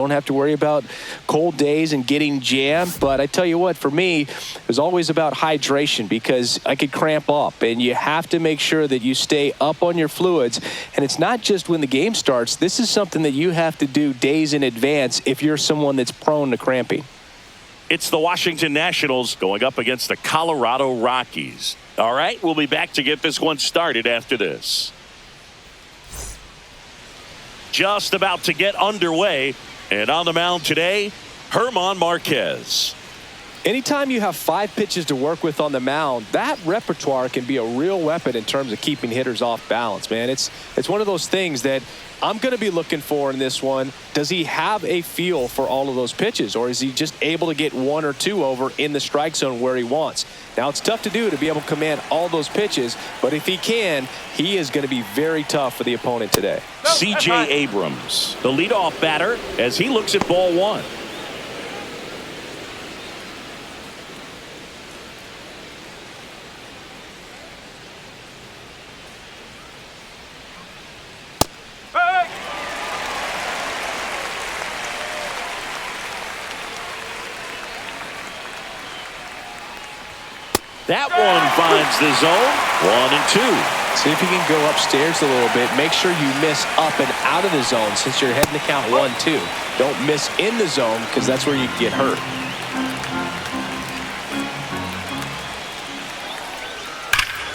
Don't have to worry about cold days and getting jammed. But I tell you what, for me, it was always about hydration because I could cramp up. And you have to make sure that you stay up on your fluids. And it's not just when the game starts. This is something that you have to do days in advance if you're someone that's prone to cramping. It's the Washington Nationals going up against the Colorado Rockies. All right, we'll be back to get this one started after this. Just about to get underway. And on the mound today, Germán Marquez. Anytime you have 5 pitches to work with on the mound, that repertoire can be a real weapon in terms of keeping hitters off balance, man. It's one of those things that I'm going to be looking for in this one. Does he have a feel for all of those pitches, or is he just able to get 1 or 2 over in the strike zone where he wants? Now, it's tough to do to be able to command all those pitches, but if he can, he is going to be very tough for the opponent today. C.J. Abrams, the leadoff batter, as he looks at ball 1. That one finds the zone. 1 and 2. See if you can go upstairs a little bit. Make sure you miss up and out of the zone since you're heading to count 1-2. Don't miss in the zone because that's where you get hurt.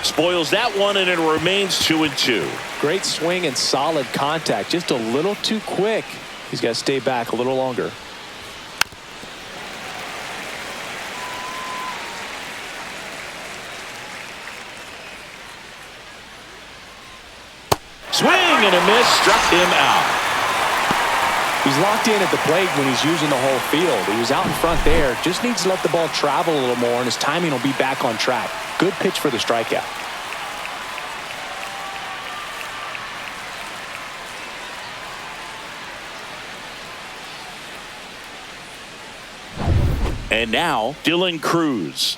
Spoils that one, and it remains 2 and 2. Great swing and solid contact. Just a little too quick. He's got to stay back a little longer. Swing and a miss, struck him out. He's locked in at the plate when he's using the whole field. He was out in front there. Just needs to let the ball travel a little more, and his timing will be back on track. Good pitch for the strikeout. And now, Dylan Cruz.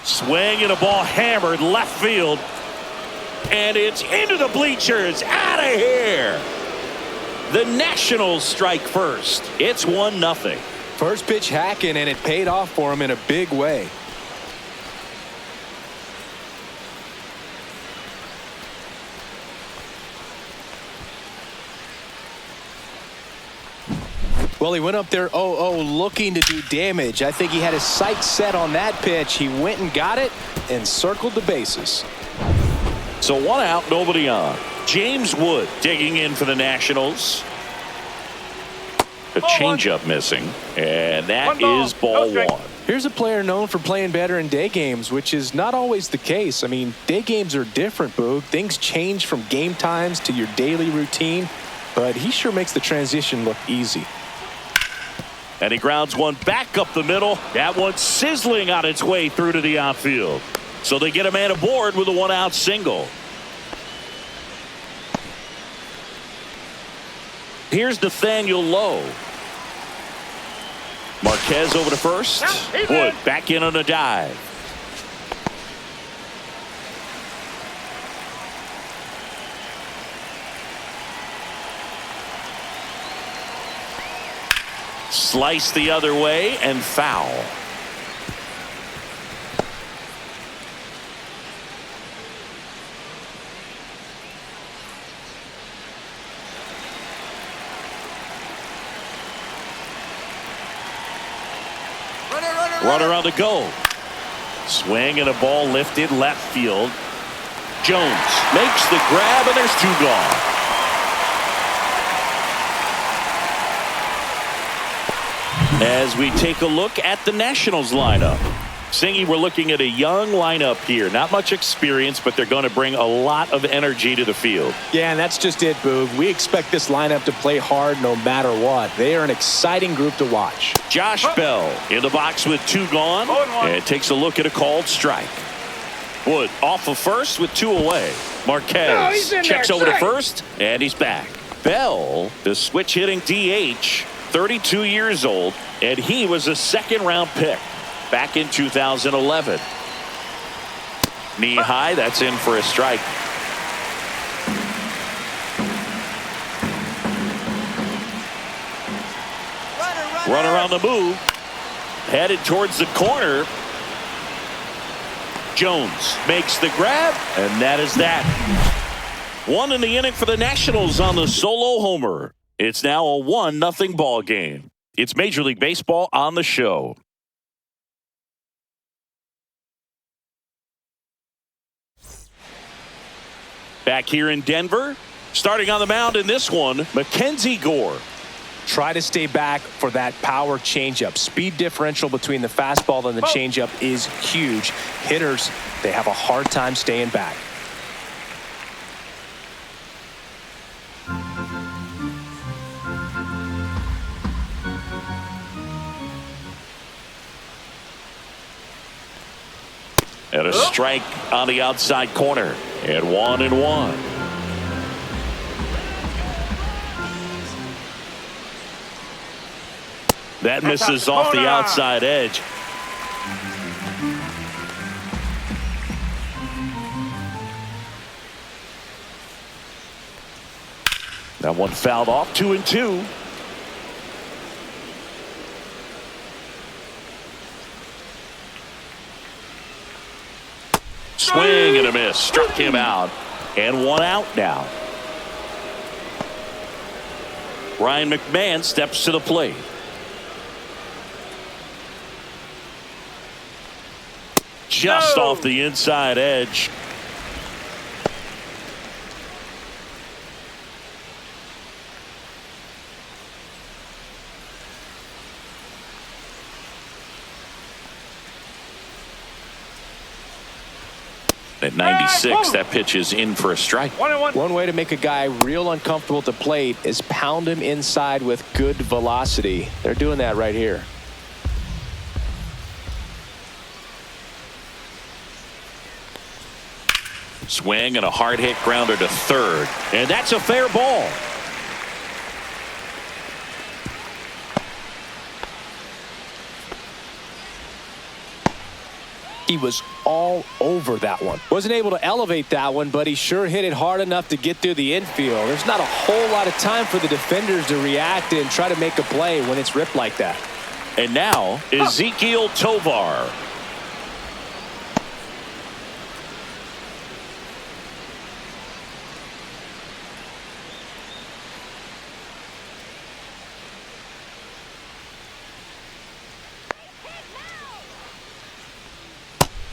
Swing and a ball hammered left field. And it's into the bleachers. Out of here. The Nationals strike first. It's 1-0. First pitch hacking, and it paid off for him in a big way. Well, he went up there 0-0 looking to do damage. I think he had his sights set on that pitch. He went and got it and circled the bases. So 1 out, nobody on. James Wood digging in for the Nationals. The changeup missing, and that is ball 1. Here's a player known for playing better in day games, which is not always the case. I mean, day games are different, Boog. Things change from game times to your daily routine, but he sure makes the transition look easy. And he grounds one back up the middle. That one sizzling on its way through to the outfield. So they get a man aboard with a 1-out single. Here's Nathaniel Lowe. Marquez over to first. Wood back in on a dive. Slice the other way and foul. Runner on the go. Swing and a ball lifted left field. Jones makes the grab, and there's 2 gone. As we take a look at the Nationals lineup. Singy, we're looking at a young lineup here. Not much experience, but they're going to bring a lot of energy to the field. Yeah, and that's just it, Boog. We expect this lineup to play hard no matter what. They are an exciting group to watch. Josh Bell in the box with 2 gone. And takes a look at a called strike. Wood off of first with 2 away. Marquez checks over to first, and he's back. Bell, the switch hitting DH, 32 years old, and he was a second-round pick back in 2011. Knee high, that's in for a strike. Runner on the move. Headed towards the corner. Jones makes the grab, and that is that. One in the inning for the Nationals on the solo homer. It's now a 1-0 ball game. It's Major League Baseball on the show. Back here in Denver, starting on the mound in this one, Mackenzie Gore. Try to stay back for that power changeup. Speed differential between the fastball and the changeup is huge. Hitters, they have a hard time staying back. And a strike on the outside corner. And 1-1. That misses off the outside edge. That one fouled off. 2-2. Swing and a miss. Struck him out. And 1 out now. Ryan McMahon steps to the plate. Just off the inside edge. At 96, that pitch is in for a strike. 1-1. One way to make a guy real uncomfortable at the plate is pound him inside with good velocity. They're doing that right here. Swing and a hard hit grounder to third. And that's a fair ball. He was all over that one. Wasn't able to elevate that one, but he sure hit it hard enough to get through the infield. There's not a whole lot of time for the defenders to react and try to make a play when it's ripped like that. And now Ezekiel Tovar.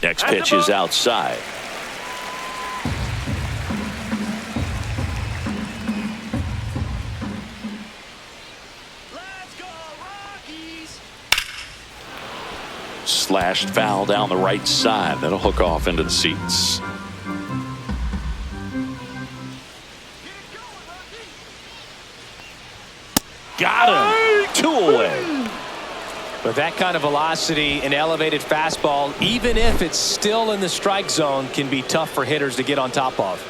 Next pitch is outside. Let's go, Rockies! Slashed foul down the right side. That'll hook off into the seats. Got him. 2 away. With that kind of velocity, an elevated fastball, even if it's still in the strike zone, can be tough for hitters to get on top of.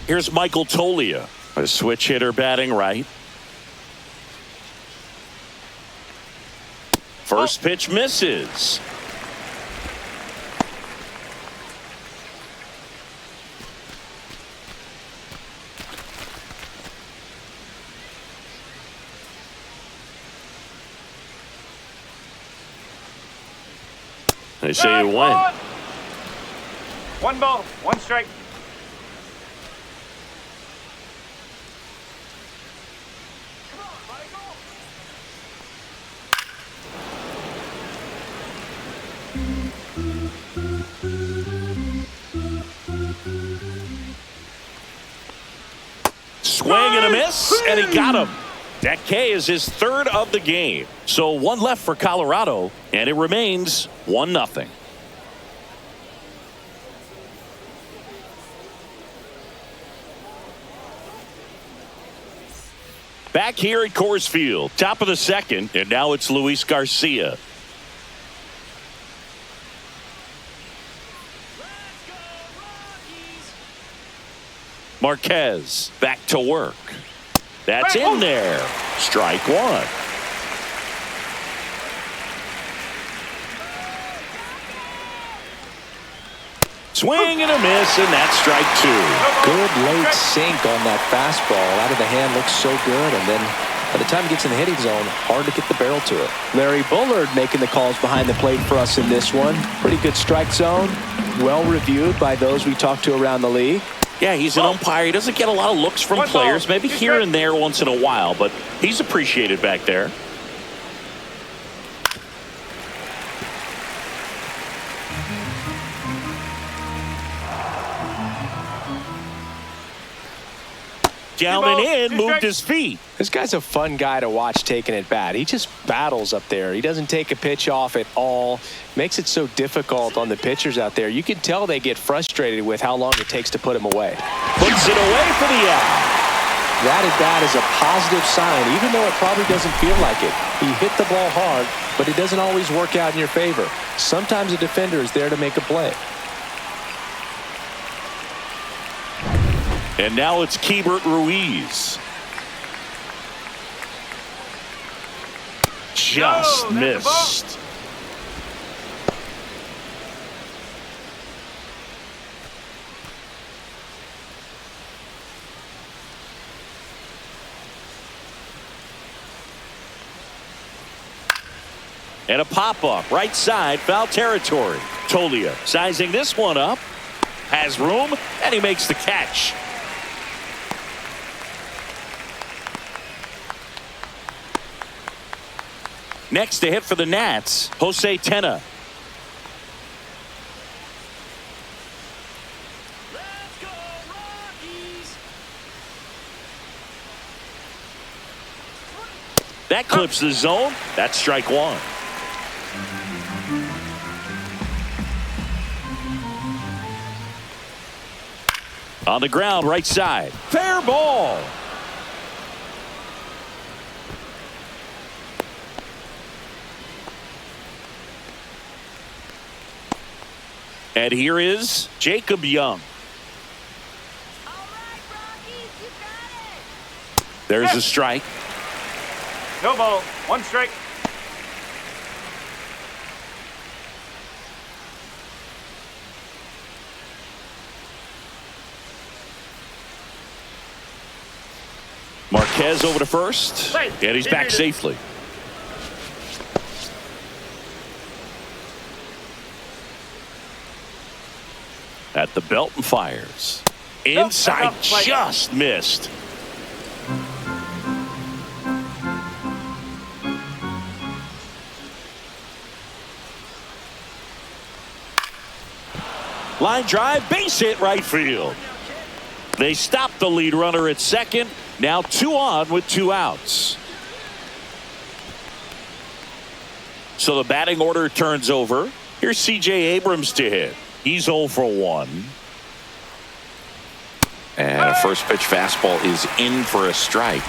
Here's Michael Tolia, a switch hitter batting right. First pitch misses. They say you win. 1 ball, 1 strike. Swing and a miss, and he got him. That K is his 3rd of the game. So 1 left for Colorado, and it remains 1-0. Back here at Coors Field, top of the 2nd, and now it's Luis Garcia. Marquez back to work. That's in there. Strike 1. Swing and a miss, and that's strike two. Good late sink on that fastball. Out of the hand looks so good, and then by the time it gets in the hitting zone, hard to get the barrel to it. Larry Bullard making the calls behind the plate for us in this one. Pretty good strike zone. Well reviewed by those we talked to around the league. Yeah, he's an umpire. He doesn't get a lot of looks from players, maybe here and there once in a while, but he's appreciated back there. Down and in, moved his feet. This guy's a fun guy to watch taking at bat. He just battles up there. He doesn't take a pitch off at all. Makes it so difficult on the pitchers out there. You can tell they get frustrated with how long it takes to put him away. Puts it away for the out. That at bat is a positive sign, even though it probably doesn't feel like it. He hit the ball hard, but it doesn't always work out in your favor. Sometimes a defender is there to make a play. And now it's Keibert Ruiz. Just missed. And a pop-up, right side, foul territory. Tolia sizing this one up. Has room, and he makes the catch. Next to hit for the Nats, Jose Tena. Let's go, Rockies! That clips the zone. That's strike one. On the ground, right side. Fair ball. And here is Jacob Young. All right, Rockies, you got it! There's a strike. No ball, one strike. Marquez over to first, and he's back safely. At the belt and fires. Inside, just missed. Line drive, base hit right field. They stopped the lead runner at second. Now 2 on with 2 outs. So the batting order turns over. Here's C.J. Abrams to hit. He's 0 for 1. And a first pitch fastball is in for a strike.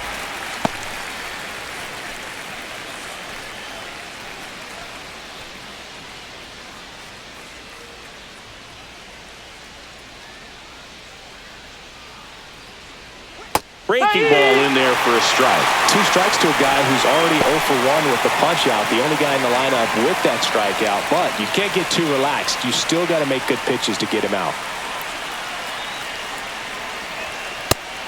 Breaking ball in there for a strike. 2 strikes to a guy who's already 0 for 1 with the punch out. The only guy in the lineup with that strikeout. But you can't get too relaxed. You still got to make good pitches to get him out.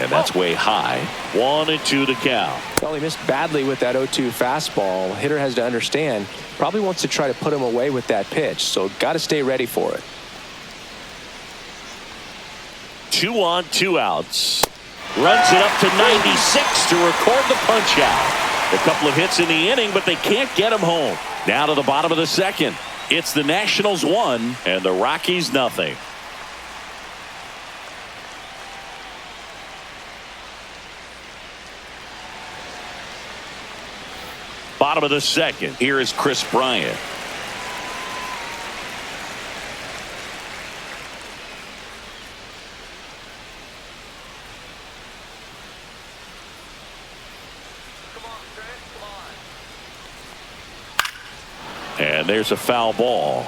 And that's way high. 1-2 to count. Well, he missed badly with that 0-2 fastball. Hitter has to understand. Probably wants to try to put him away with that pitch. So got to stay ready for it. 2 on, 2 outs. Runs it up to 96 to record the punch out. A couple of hits in the inning, but they can't get him home. Now to the bottom of the second. It's the Nationals 1 and the Rockies nothing. Bottom of the second. Here is Chris Bryant. And there's a foul ball.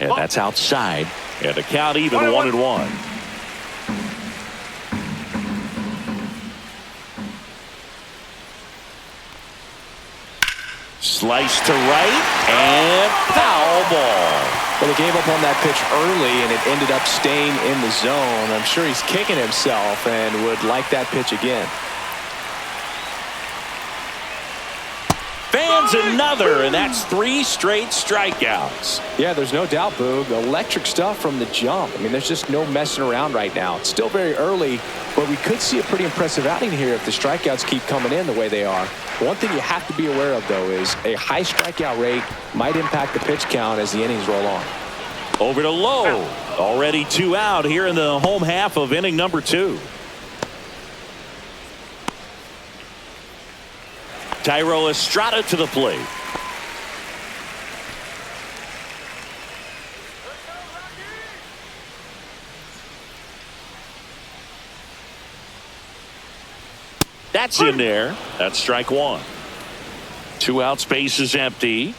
And that's outside. And the count even 1-1. Slice to right and foul ball. Well, they gave up on that pitch early, and it ended up staying in the zone. I'm sure he's kicking himself and would like that pitch again. Fans another, and that's 3 straight strikeouts. Yeah, there's no doubt, Boog. Electric stuff from the jump. I mean, there's just no messing around right now. It's still very early, but we could see a pretty impressive outing here if the strikeouts keep coming in the way they are. One thing you have to be aware of, though, is a high strikeout rate might impact the pitch count as the innings roll on. Over to Lowe. Already 2 out here in the home half of inning number 2. Tyro Estrada to the plate. That's in there. That's strike 1. 2 outs, base is empty.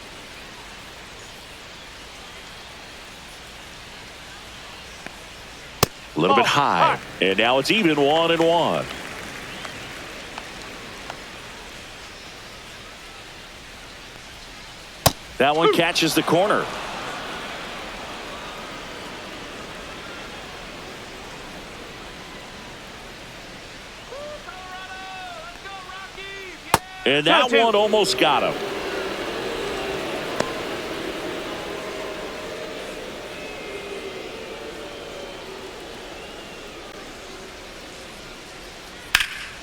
A little bit high. And now it's even 1-1. That one catches the corner. And that one almost got him.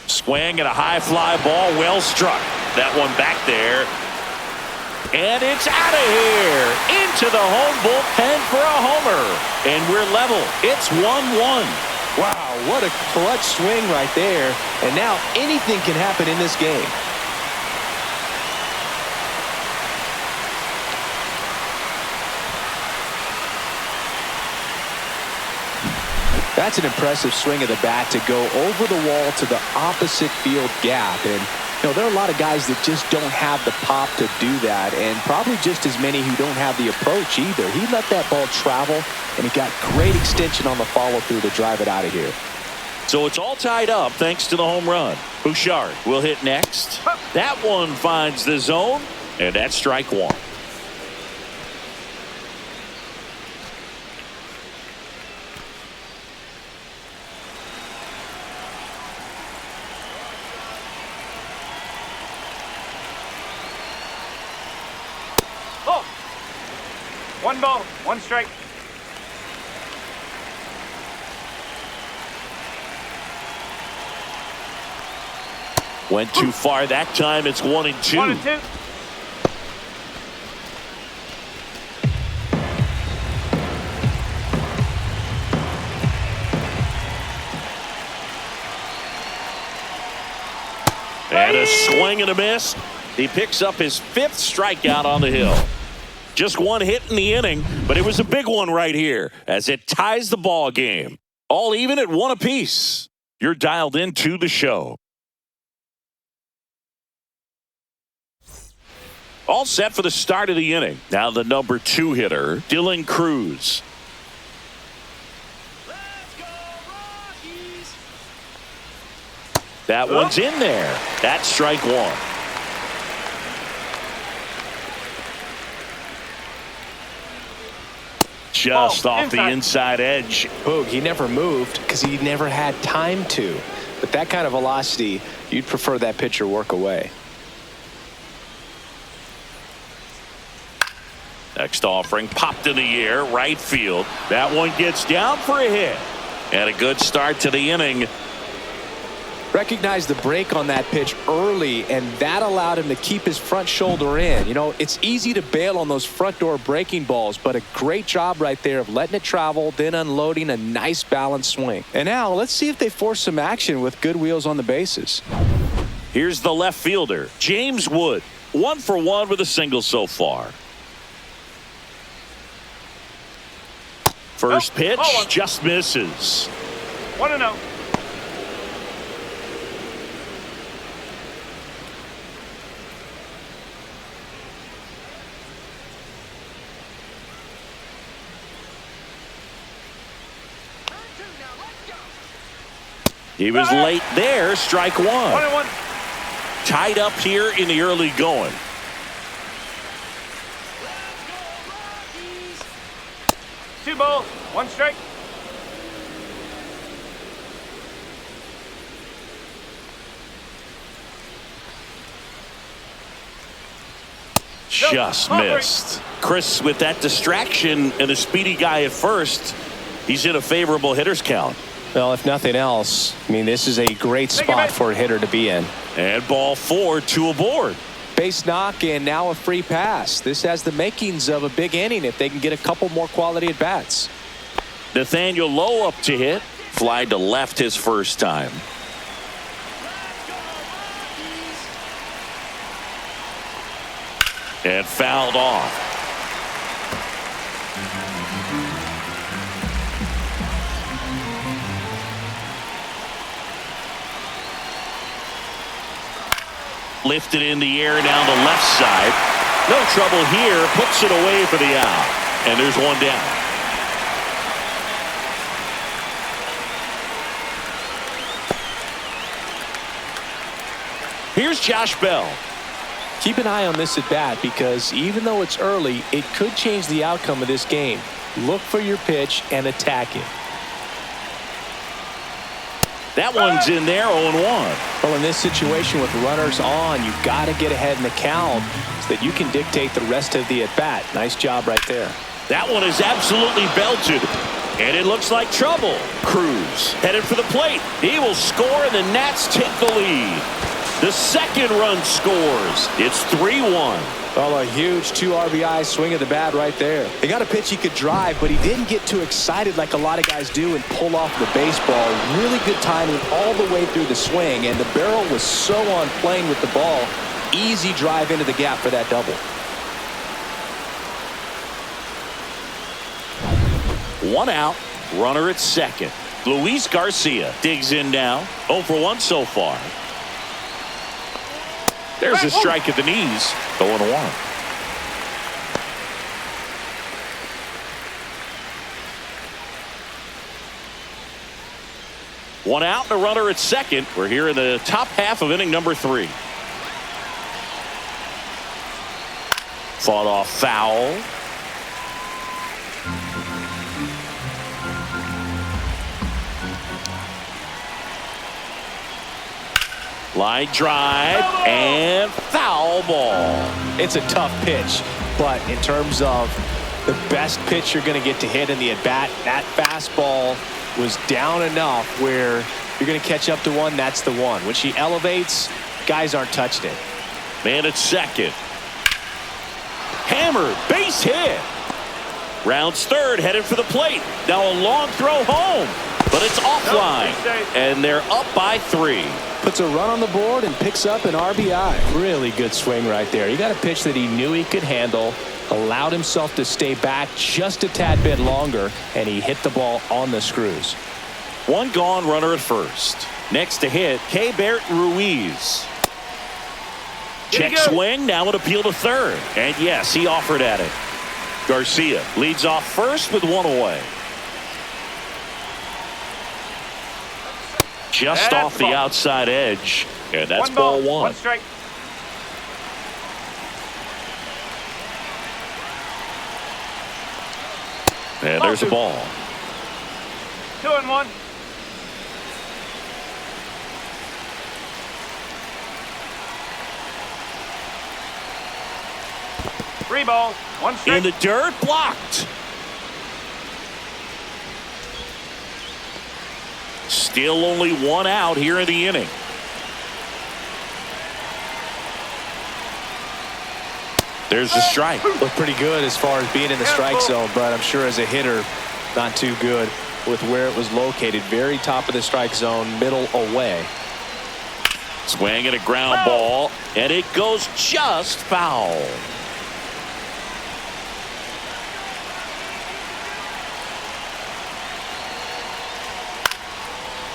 Swing and a high fly ball, well struck. That one back there. And it's out of here. Into the home bullpen for a homer. And we're level. It's 1-1. Wow, what a clutch swing right there. And now anything can happen in this game. That's an impressive swing of the bat to go over the wall to the opposite field gap. And you know, there are a lot of guys that just don't have the pop to do that, and probably just as many who don't have the approach either. He let that ball travel, and he got great extension on the follow-through to drive it out of here. So it's all tied up thanks to the home run. Bouchard will hit next. That one finds the zone, and that's strike 1. Oh! 1 ball, 1 strike. Went too far that time. It's 1-2. 1-2. And a swing and a miss. He picks up his 5th strikeout on the hill. Just 1 hit in the inning, but it was a big one right here as it ties the ball game. All even at 1 apiece. You're dialed into the show. All set for the start of the inning. Now the number 2 hitter, Dylan Cruz. Let's go, Rockies! That one's in there. That's strike 1. Just off the inside edge. Boog, he never moved because he never had time to. But that kind of velocity, you'd prefer that pitcher work away. Next offering popped in the air, right field. That one gets down for a hit. And a good start to the inning. Recognized the break on that pitch early, and that allowed him to keep his front shoulder in. You know, it's easy to bail on those front door breaking balls, but a great job right there of letting it travel, then unloading a nice balanced swing. And now let's see if they force some action with good wheels on the bases. Here's the left fielder, James Wood. 1 for 1 with a single so far. First pitch just misses. 1-0. He was late there, strike 1. 1-1. Tied up here in the early going. 2 balls, 1 strike. Just missed. Chris, with that distraction and a speedy guy at first, he's in a favorable hitter's count. Well, if nothing else, I mean, this is a great spot for a hitter to be in. And ball 4, 2 aboard. Base knock and now a free pass. This has the makings of a big inning if they can get a couple more quality at bats. Nathaniel Lowe up to hit. Fly to left his first time. And fouled off. Lifted in the air down the left side. No trouble here. Puts it away for the out. And there's one down. Here's Josh Bell. Keep an eye on this at bat because even though it's early, it could change the outcome of this game. Look for your pitch and attack it. That one's in there, 0-1. Well, in this situation with runners on, you've got to get ahead in the count so that you can dictate the rest of the at-bat. Nice job right there. That one is absolutely belted. And it looks like trouble. Cruz headed for the plate. He will score, and the Nats take the lead. The second run scores. It's 3-1. Well, a huge 2 RBI swing of the bat right there. He got a pitch he could drive, but he didn't get too excited like a lot of guys do and pull off the baseball. Really good timing all the way through the swing, and the barrel was so on playing with the ball. Easy drive into the gap for that double. 1 out, runner at second. Luis Garcia digs in now. 0 for 1 so far. There's a strike at the knees. 0-1. One out and a runner at second. We're here in the top half of inning number 3. Fought off foul. Line drive and foul ball. It's a tough pitch, but in terms of the best pitch you're going to get to hit in the at-bat, that fastball was down enough where you're going to catch up to one. That's the one. When she elevates, guys aren't touching it. Man at second. Hammered, base hit. Rounds third, headed for the plate. Now a long throw home, but it's offline, and they're up by 3. Puts a run on the board and picks up an RBI. Really good swing right there. He got a pitch that he knew he could handle, allowed himself to stay back just a tad bit longer, and he hit the ball on the screws. 1 gone, runner at first. Next to hit, Keibert Ruiz. Check swing, now an appeal to third. And yes, he offered at it. Garcia leads off first with 1 away. Just off the outside edge, and that's ball 1. 1 strike. And there's a ball. 2-1. Three ball, 1 strike. In the dirt, blocked. Still only 1 out here in the inning. There's the strike. Looked pretty good as far as being in the strike zone, but I'm sure as a hitter, not too good with where it was located. Very top of the strike zone, middle away. Swing and a ground ball, and it goes just foul.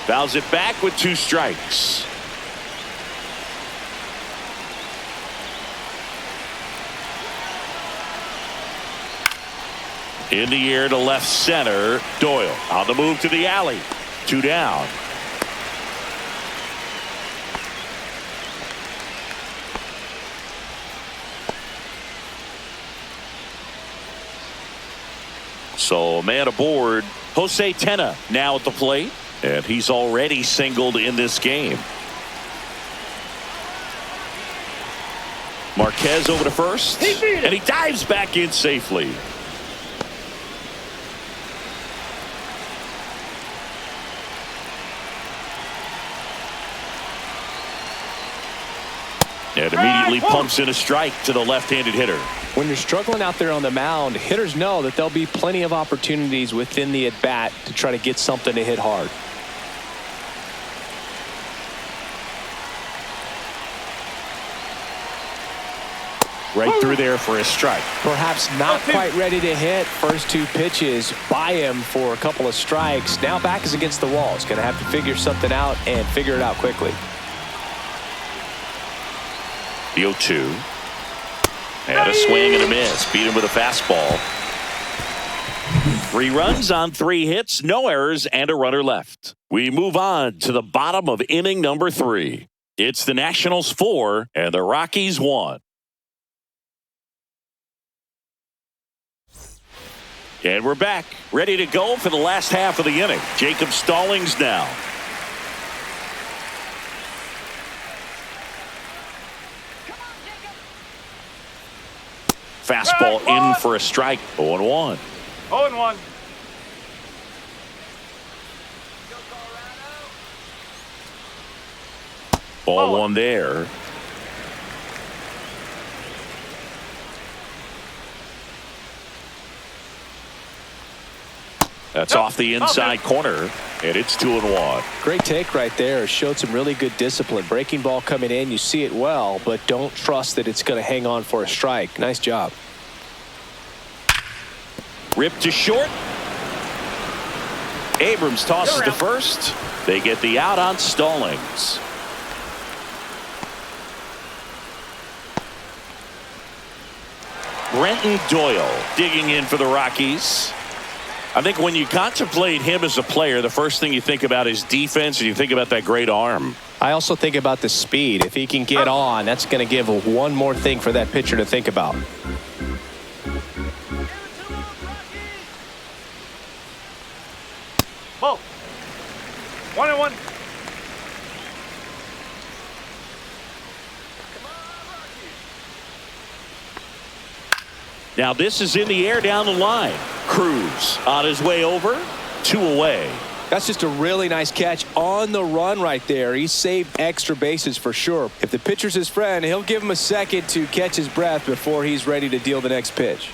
Fouls it back with 2 strikes. In the air to left center. Doyle on the move to the alley. 2 down. So man aboard. Jose Tena now at the plate. And he's already singled in this game. Marquez over to first. And he dives back in safely. And immediately pumps in a strike to the left-handed hitter. When you're struggling out there on the mound, hitters know that there'll be plenty of opportunities within the at-bat to try to get something to hit hard. Right through there for a strike. Perhaps not quite ready to hit. First two pitches by him for a couple of strikes. Now back is against the wall. He's going to have to figure something out and figure it out quickly. The 0-2. And a swing and a miss. Beat him with a fastball. 3 runs on 3 hits, no errors, and a runner left. We move on to the bottom of inning number 3. It's the Nationals 4 and the Rockies 1. And we're back, ready to go for the last half of the inning. Jacob Stallings now. Fastball in for a strike. 0-1. 0-1. Ball 1 there. That's off the inside corner, and it's 2-1. Great take right there. Showed some really good discipline. Breaking ball coming in, you see it well, but don't trust that it's going to hang on for a strike. Nice job. Ripped to short. Abrams tosses to first. They get the out on Stallings. Brenton Doyle digging in for the Rockies. I think when you contemplate him as a player, the first thing you think about is defense, and you think about that great arm. I also think about the speed. If he can get on, that's going to give one more thing for that pitcher to think about. Ball. 1-1. Now this is in the air down the line. Cruz on his way over. 2 away. That's just a really nice catch on the run right there. He saved extra bases for sure. If the pitcher's his friend, he'll give him a second to catch his breath before he's ready to deal the next pitch.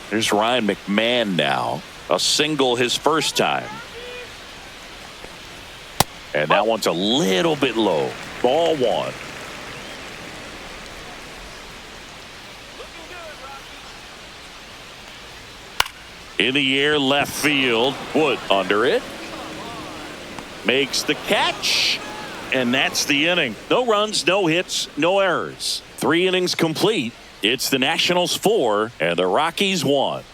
Here's Ryan McMahon now. A single his first time. And that one's a little bit low. Ball 1. In the air left field. Wood under it. Makes the catch. And that's the inning. No runs, no hits, no errors. 3 innings complete. It's the Nationals 4 and the Rockies 1.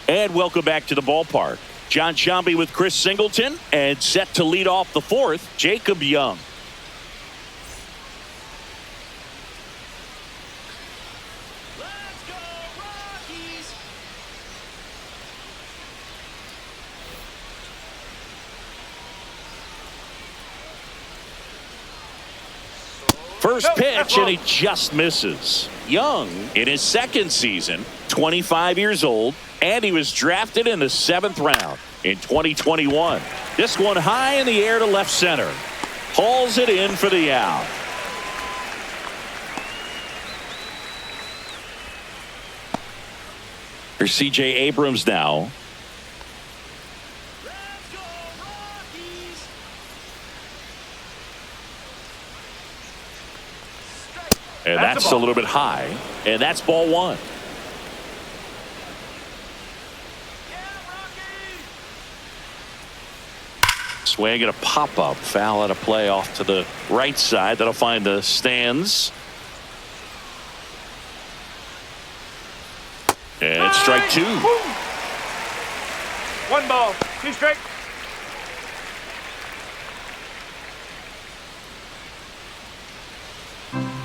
And welcome back to the ballpark. John Sciambi with Chris Singleton, and set to lead off the 4th, Jacob Young. Let's go, Rockies! First pitch, and he just misses. Young, in his 2nd season, 25 years old, and he was drafted in the 7th round in 2021. This one high in the air to left center. Hauls it in for the out. Here's C.J. Abrams now. Let's go, Rockies! And that's a little bit high. And that's ball 1. Swing and a pop-up. Foul out of play off to the right side. That'll find the stands. And it's strike 2. 1 ball, 2 strikes.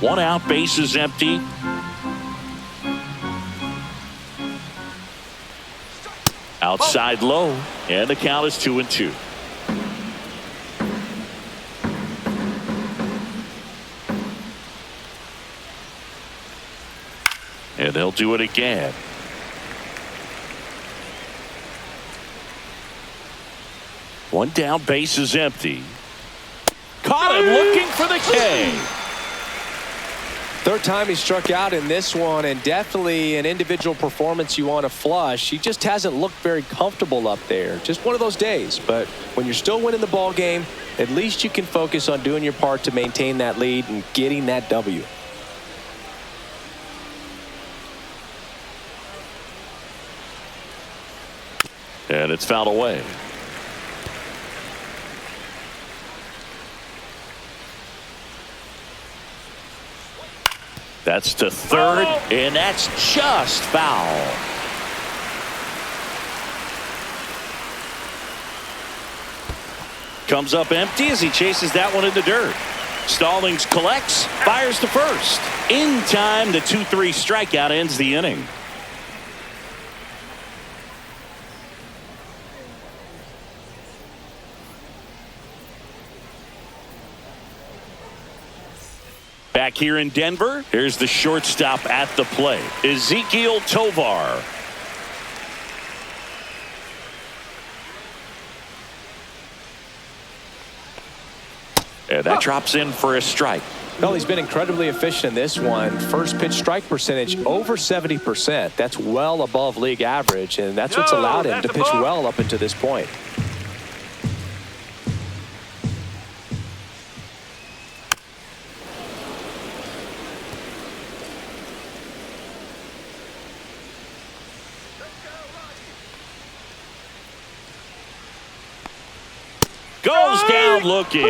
One out, bases empty. Outside low, and the count is 2-2. And they'll do it again. One down, base is empty. Caught him looking for the K. Third time he struck out in this one, and definitely an individual performance you want to flush. He just hasn't looked very comfortable up there. Just one of those days. But when you're still winning the ball game, at least you can focus on doing your part to maintain that lead and getting that W. And it's fouled away. That's to third, and that's just foul. Comes up empty as he chases that one in the dirt. Stallings collects, fires to first. In time, the 2-3 strikeout ends the inning. Back here in Denver, here's the shortstop at the plate, Ezekiel Tovar. And that drops in for a strike. Well, he's been incredibly efficient in this one. First pitch strike percentage over 70%. That's well above league average, and that's what's allowed him to pitch well up until this point. Goes down looking.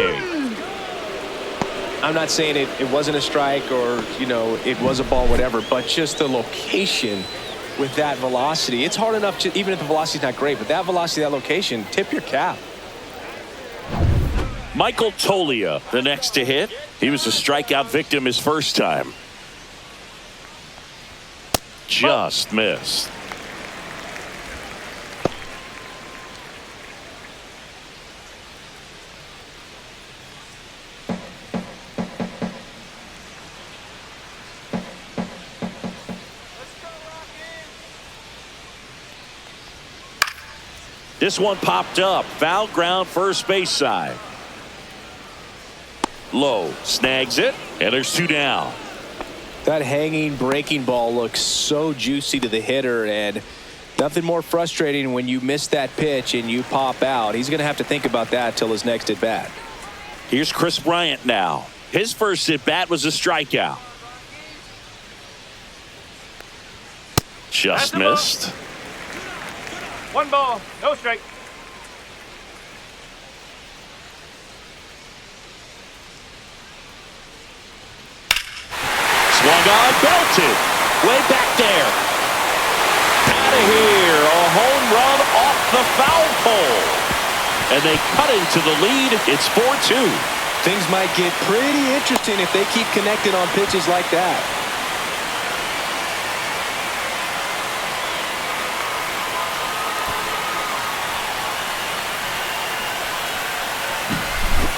I'm not saying it wasn't a strike or, you know, it was a ball, whatever, but just the location with that velocity. It's hard enough to, even if the velocity's not great, but that velocity, that location, tip your cap. Michael Tolia, the next to hit. He was a strikeout victim his first time. Just missed. This one popped up. Foul ground, first base side. Low, snags it, and there's two down. That hanging breaking ball looks so juicy to the hitter, and nothing more frustrating when you miss that pitch and you pop out. He's going to have to think about that till his next at bat. Here's Chris Bryant now. His first at bat was a strikeout. Just missed. One ball, no strike. Swung on, belted. Way back there. Out of here. A home run off the foul pole. And they cut into the lead. It's 4-2. Things might get pretty interesting if they keep connecting on pitches like that.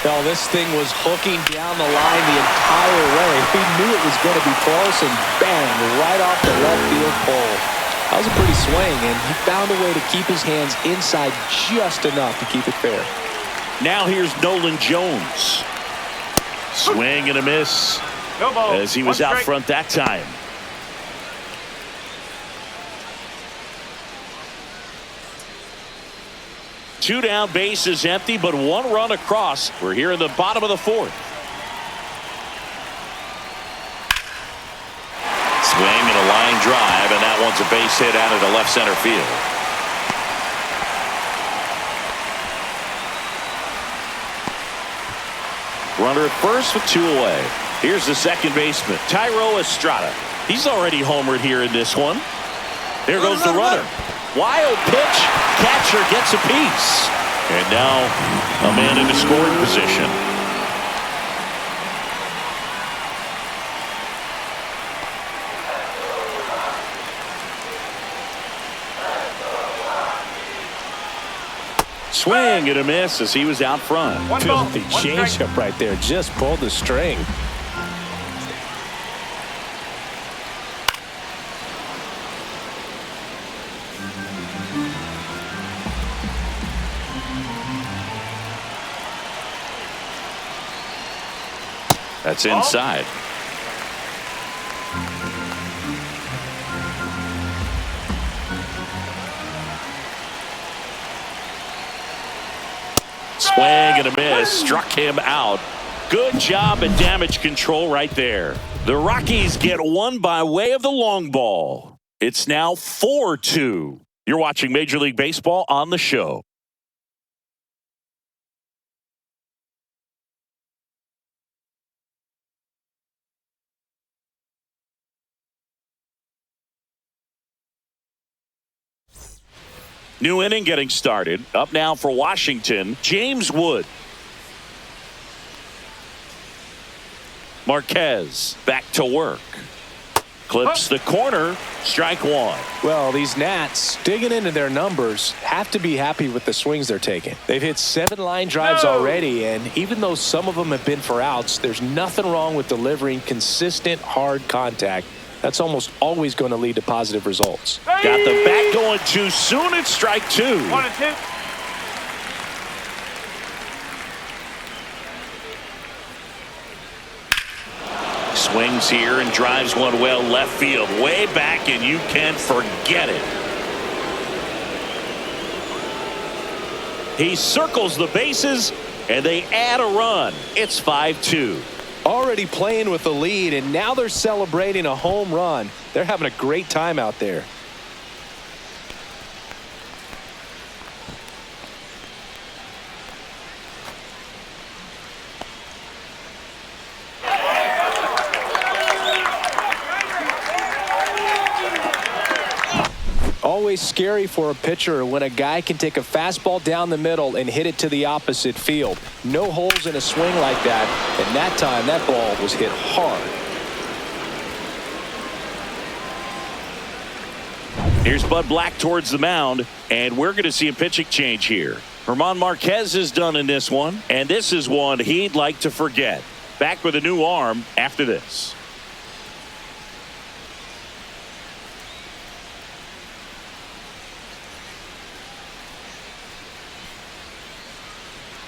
Well, this thing was hooking down the line the entire way. He knew it was going to be close, and bang, right off the left field pole. That was a pretty swing, and he found a way to keep his hands inside just enough to keep it fair. Now here's Nolan Jones. Swing and a miss No ball. as he was out front that time. Two down, base is empty, but one run across. We're here in the bottom of the fourth. Swing and a line drive, and that one's a base hit out into left center field. Runner at first with two away. Here's the second baseman, Tyro Estrada. He's already homered here in this one. There goes the runner. Wild pitch. Catcher gets a piece. And now a man in the scoring position. Swing and a miss as he was out front. One ball, Filthy one strike. changeup right there. Just pulled the string. That's inside. Swing and a miss. Struck him out. Good job at damage control right there. The Rockies get one by way of the long ball. It's now 4-2. You're watching Major League Baseball on the show. New inning getting started. Up now for Washington, James Wood. Marquez back to work. Clips the corner. Strike one. Well, these Nats, digging into their numbers, have to be happy with the swings they're taking. They've hit 7 line drives already, and even though some of them have been for outs, there's nothing wrong with delivering consistent, hard contact. That's almost always going to lead to positive results. Got the bat going too soon. It's strike two. 1-2. Swings here and drives one well left field. Way back, and you can forget it. He circles the bases, and they add a run. It's 5-2. Already playing with the lead, and now they're celebrating a home run. They're having a great time out there. Always scary for a pitcher when a guy can take a fastball down the middle and hit it to the opposite field. No holes in a swing like that, and that time that ball was hit hard. Here's Bud Black towards the mound, and we're going to see a pitching change here. German Marquez is done in this one, and this is one he'd like to forget. Back with a new arm after this.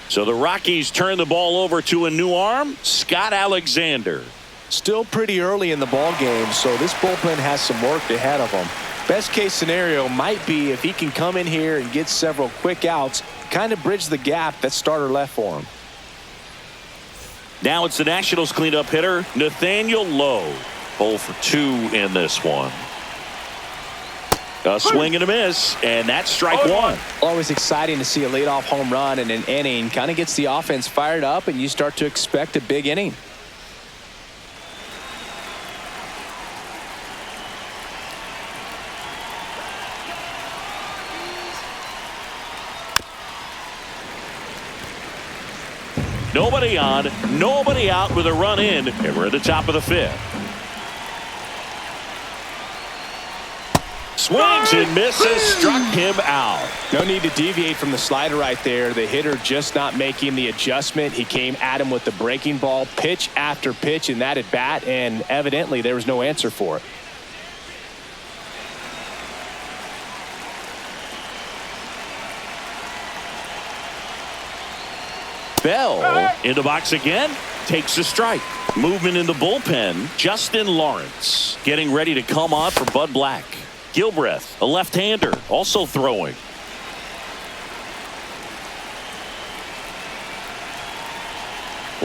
So the Rockies turn the ball over to a new arm, Scott Alexander. Still pretty early in the ball game, so this bullpen has some work ahead of them. Best case scenario might be if he can come in here and get several quick outs, kind of bridge the gap that starter left for him. Now it's the Nationals cleanup hitter, Nathaniel Lowe. 0 for 2 in this one. A swing and a miss, and that's strike one. Always exciting to see a leadoff home run in an inning. Kind of gets the offense fired up, and you start to expect a big inning. Nobody on, nobody out with a run in, and we're at the top of the 5th. Swings and misses, struck him out. No need to deviate from the slider right there. The hitter just not making the adjustment. He came at him with the breaking ball, pitch after pitch in that at bat, and evidently there was no answer for it. Bell in the box again, takes a strike. Movement in the bullpen, Justin Lawrence getting ready to come on for Bud Black. Gilbreth, a left-hander, also throwing.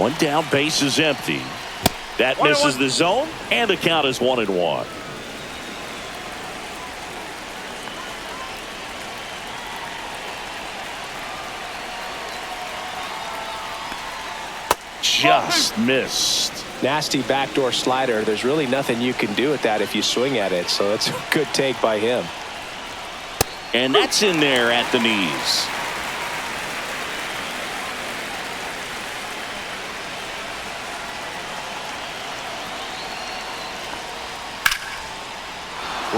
One down, base is empty. That misses the zone, and the count is 1-1. Just missed. Nasty backdoor slider. There's really nothing you can do with that if you swing at it, so it's a good take by him. And that's in there at the knees.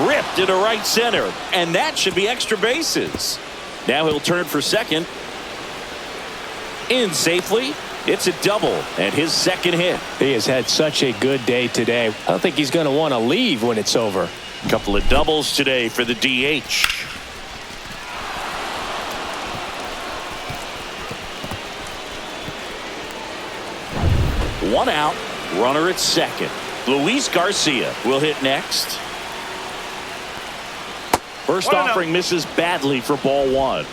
Ripped into right center, and that should be extra bases. Now he'll turn for second. in safely. It's a double and his second hit. He has had such a good day today. I don't think he's going to want to leave when it's over. A couple of doubles today for the DH. One out, runner at second. Luis Garcia will hit next. First offering misses badly for ball one.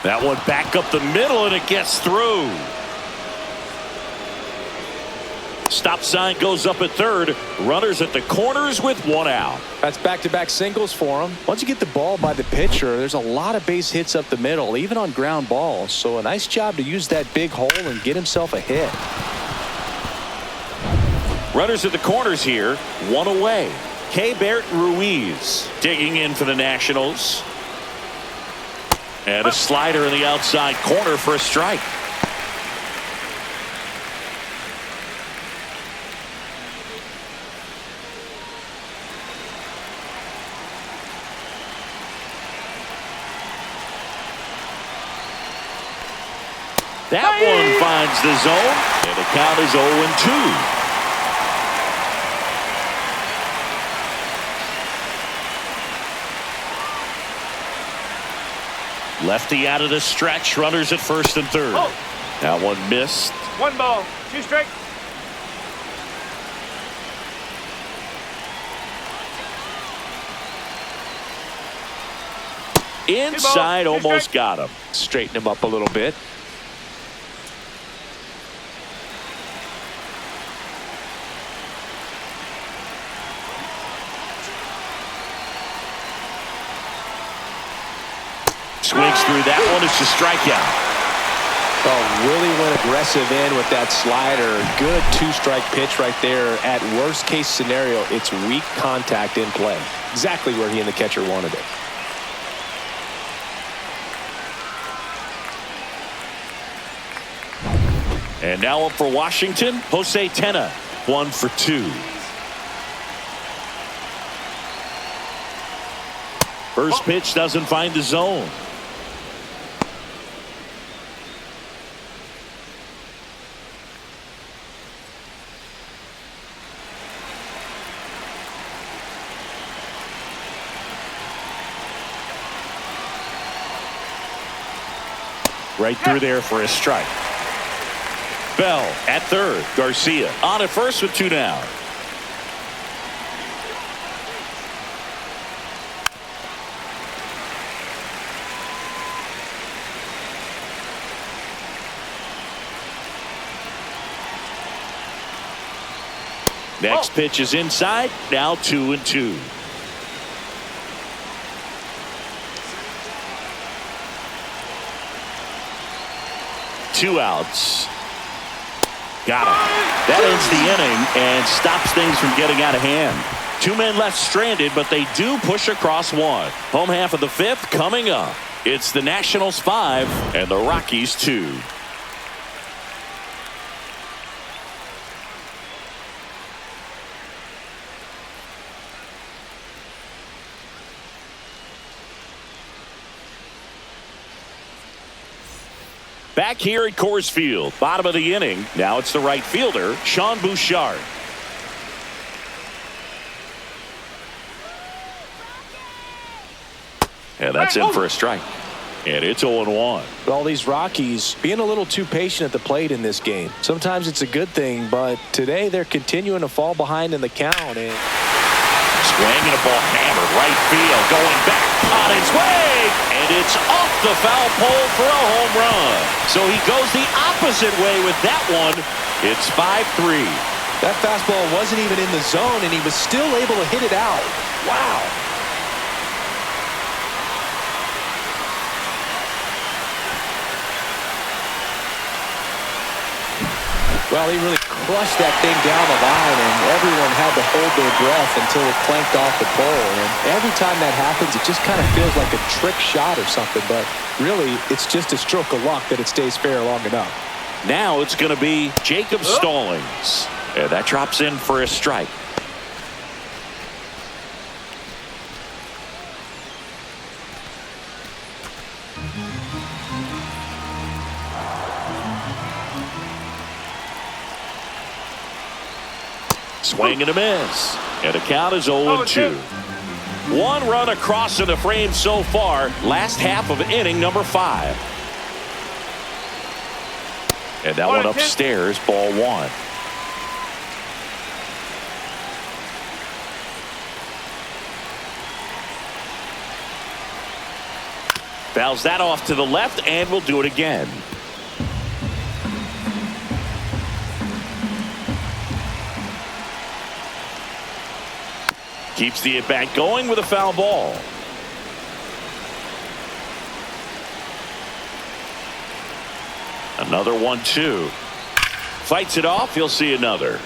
That one back up the middle, and it gets through. Stop sign goes up at third. Runners at the corners with one out. That's back-to-back singles for him. Once you get the ball by the pitcher, there's a lot of base hits up the middle, even on ground balls. So a nice job to use that big hole and get himself a hit. Runners at the corners here, one away. Keibert Ruiz digging in for the Nationals. And a slider in the outside corner for a strike. That one finds the zone, and the count is 0-2. Lefty out of the stretch, runners at first and third. Oh. That one missed. 1 ball, 2 strikes. Inside, almost got him. Straighten him up a little bit. Swings through that one. It's a strikeout. Oh, really went aggressive in with that slider. Good two-strike pitch right there. At worst case scenario, it's weak contact in play. Exactly where he and the catcher wanted it. And now up for Washington, Jose Tena, 1 for 2. First pitch doesn't find the zone. Right through there for a strike. Bell at third. Garcia on at first with 2 down. Next pitch is inside. Now 2-2. Two outs. Got him. That ends the inning and stops things from getting out of hand. 2 men left stranded, but they do push across one. Home half of the 5th coming up. It's the Nationals 5 and the Rockies 2. Back here at Coors Field, bottom of the inning. Now it's the right fielder, Sean Bouchard. And that's in for a strike. And it's 0-1. All these Rockies being a little too patient at the plate in this game. Sometimes it's a good thing, but today they're continuing to fall behind in the count. And swing and a ball hammered right field, going back on its way, and it's off the foul pole for a home run. So he goes the opposite way with that one. It's 5-3. That fastball wasn't even in the zone, and he was still able to hit it out. Wow. Well, he really flushed that thing down the line, and everyone had to hold their breath until it clanked off the pole. And every time that happens, it just kind of feels like a trick shot or something. But really, it's just a stroke of luck that it stays fair long enough. Now it's going to be Jacob Stallings. And that drops in for a strike. Swing and a miss. And the count is 0-2. One run across in the frame so far. Last half of inning number 5. And that one upstairs, ball 1. Fouls that off to the left, and we'll do it again. Keeps the at-bat going with a foul ball. Another 1-2. Fights it off. He'll see another.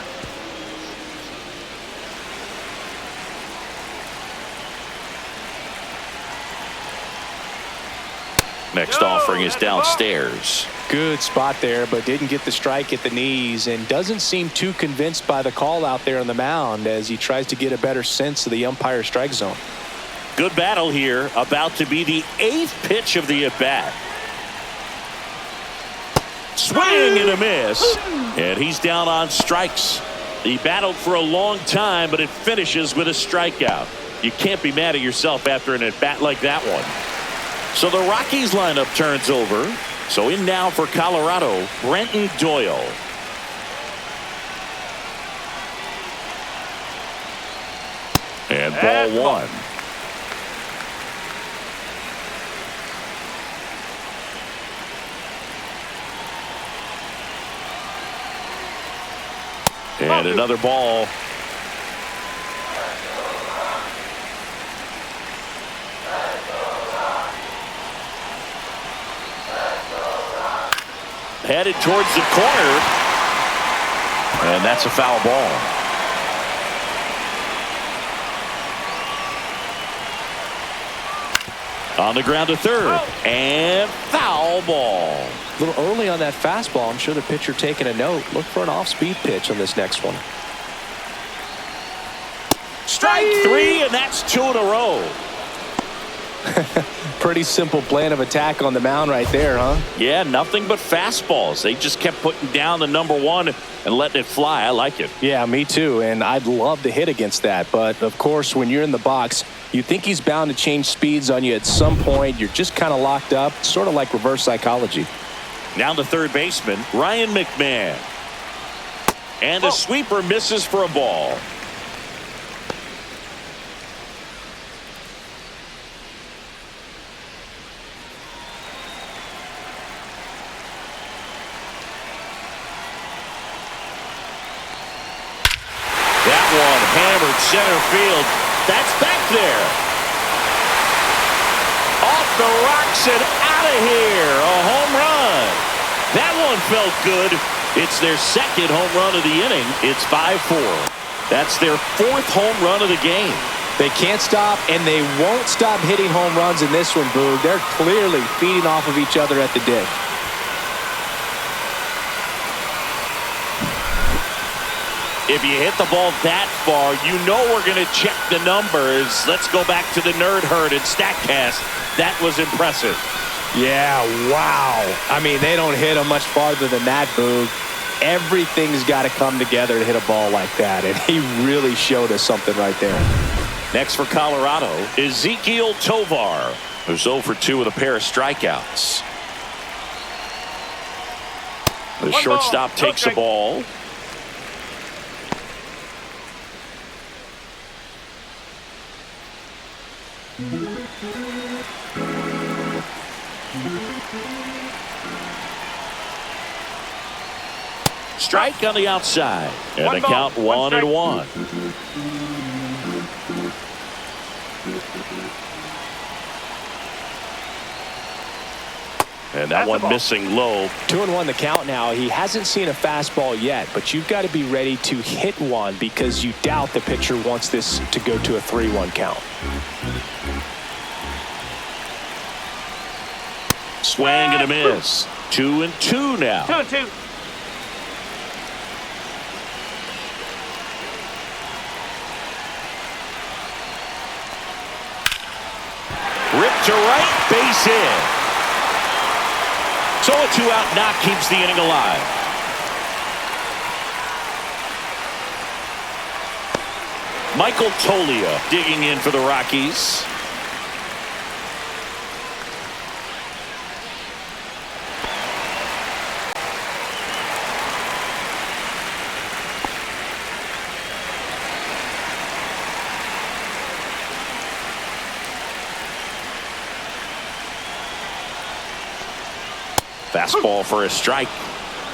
Next offering is downstairs. Good spot there, but didn't get the strike at the knees, and doesn't seem too convinced by the call out there on the mound as he tries to get a better sense of the umpire strike zone. Good battle here. About to be the 8th pitch of the at-bat. Swing and a miss. And he's down on strikes. He battled for a long time, but it finishes with a strikeout. You can't be mad at yourself after an at-bat like that one. So the Rockies lineup turns over. So in now for Colorado, Brenton Doyle. And ball 1. And another ball. Headed towards the corner. And that's a foul ball. On the ground to third. And foul ball. A little early on that fastball. I'm sure the pitcher taking a note. Look for an off-speed pitch on this next one. Strike 3, and that's 2 in a row. Pretty simple plan of attack on the mound right there, huh? Yeah, nothing but fastballs. They just kept putting down the number 1 and letting it fly. I like it. Yeah, me too. And I'd love to hit against that. But, of course, when you're in the box, you think he's bound to change speeds on you at some point. You're just kind of locked up, sort of like reverse psychology. Now the third baseman, Ryan McMahon. And the sweeper misses for a ball. That one hammered center field. That's back there. Off the rocks and out of here. A home run. That one felt good. It's their second home run of the inning. It's 5-4. That's their 4th home run of the game. They can't stop, and they won't stop hitting home runs in this one, Boog. They're clearly feeding off of each other at the dish. If you hit the ball that far, you know we're going to check the numbers. Let's go back to the Nerd Herd and StatCast. That was impressive. Yeah, wow. I mean, they don't hit them much farther than that, Boog. Everything's got to come together to hit a ball like that, and he really showed us something right there. Next for Colorado, Ezekiel Tovar, who's 0 for 2 with a pair of strikeouts. The shortstop takes the ball. Strike on the outside. And the count 1-1. And that one missing low. 2-1 the count now. He hasn't seen a fastball yet, but you've got to be ready to hit one because you doubt the pitcher wants this to go to a 3-1 count. Swing and a miss. 2-2 now. 2-2. Ripped to right, base hit. So a 2-out knock keeps the inning alive. Michael Toglia digging in for the Rockies. Fastball for a strike.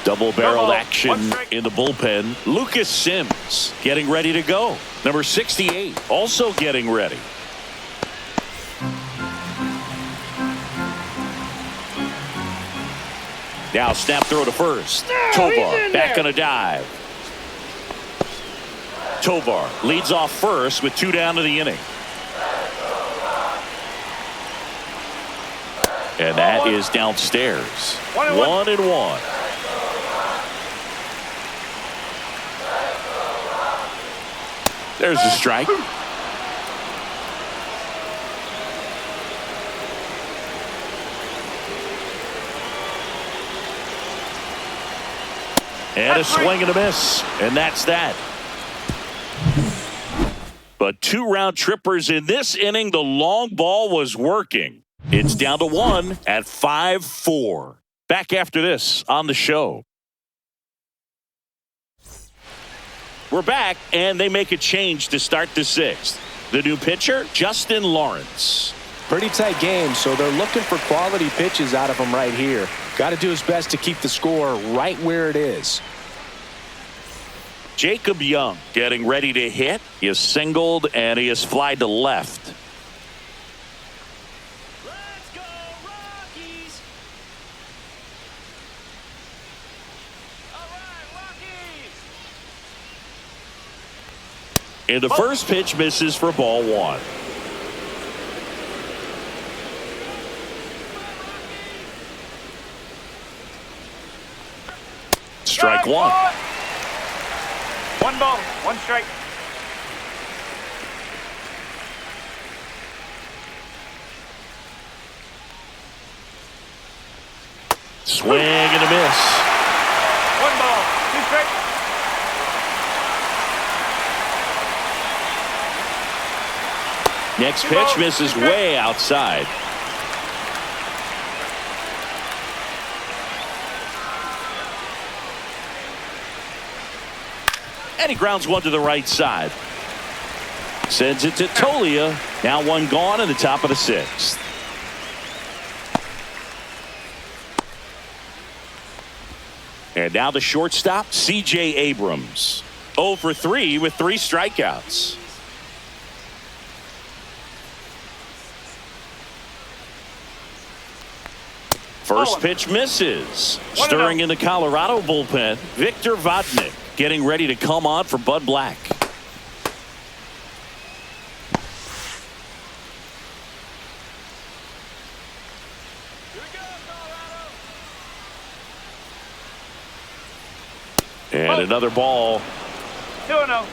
Double-barreled action in the bullpen. Lucas Sims getting ready to go. Number 68 also getting ready. Now snap throw to first. Tovar back on a dive. Tovar leads off first with 2 down to the inning. And that is downstairs. 1-1. There's a strike. And a swing and a miss. And that's that. But 2 round trippers in this inning. The long ball was working. It's down to 1 at 5-4. Back after this on the show. We're back, and they make a change to start the 6th. The new pitcher, Justin Lawrence. Pretty tight game, so they're looking for quality pitches out of him right here. Got to do his best to keep the score right where it is. Jacob Young getting ready to hit. He is singled, and he is flied to left. Let's go, Rockies! All right, Rockies! And the first pitch misses for ball 1. Strike 1. 1 ball, 1 strike. Swing and a miss. 1 ball, 2 strike. Next pitch misses way outside. And he grounds 1 to the right side. Sends it to Toglia. Now 1 gone in the top of the 6th. And now the shortstop, C.J. Abrams. 0 for 3 with 3 strikeouts. First pitch misses. Stirring in the Colorado bullpen, Victor Vodnik getting ready to come on for Bud Black. And another ball. 2-0.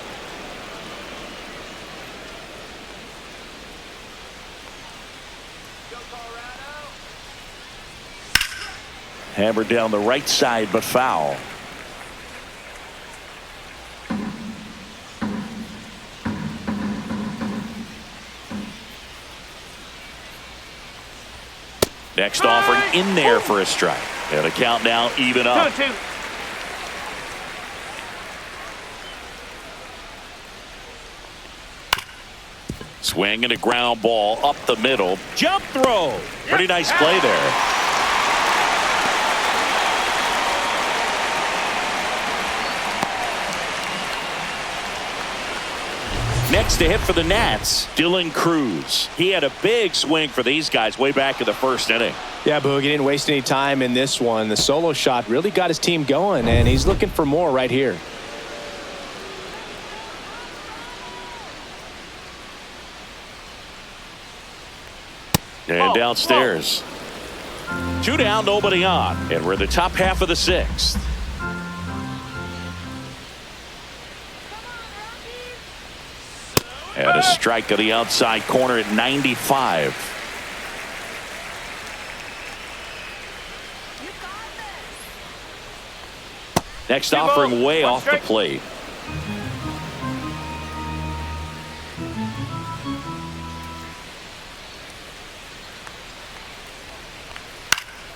Hammered down the right side, but foul. Next offering in there for a strike. And a count now even up. 2-2. Swing and a ground ball up the middle. Jump throw. Pretty nice play there. Next to hit for the Nats, Dylan Cruz. He had a big swing for these guys way back in the first inning. Yeah, Boog, he didn't waste any time in this one. The solo shot really got his team going, and he's looking for more right here. And downstairs. 2 down, nobody on. And we're in the top half of the 6th. And a strike on the outside corner at 95. Next offering way off the plate.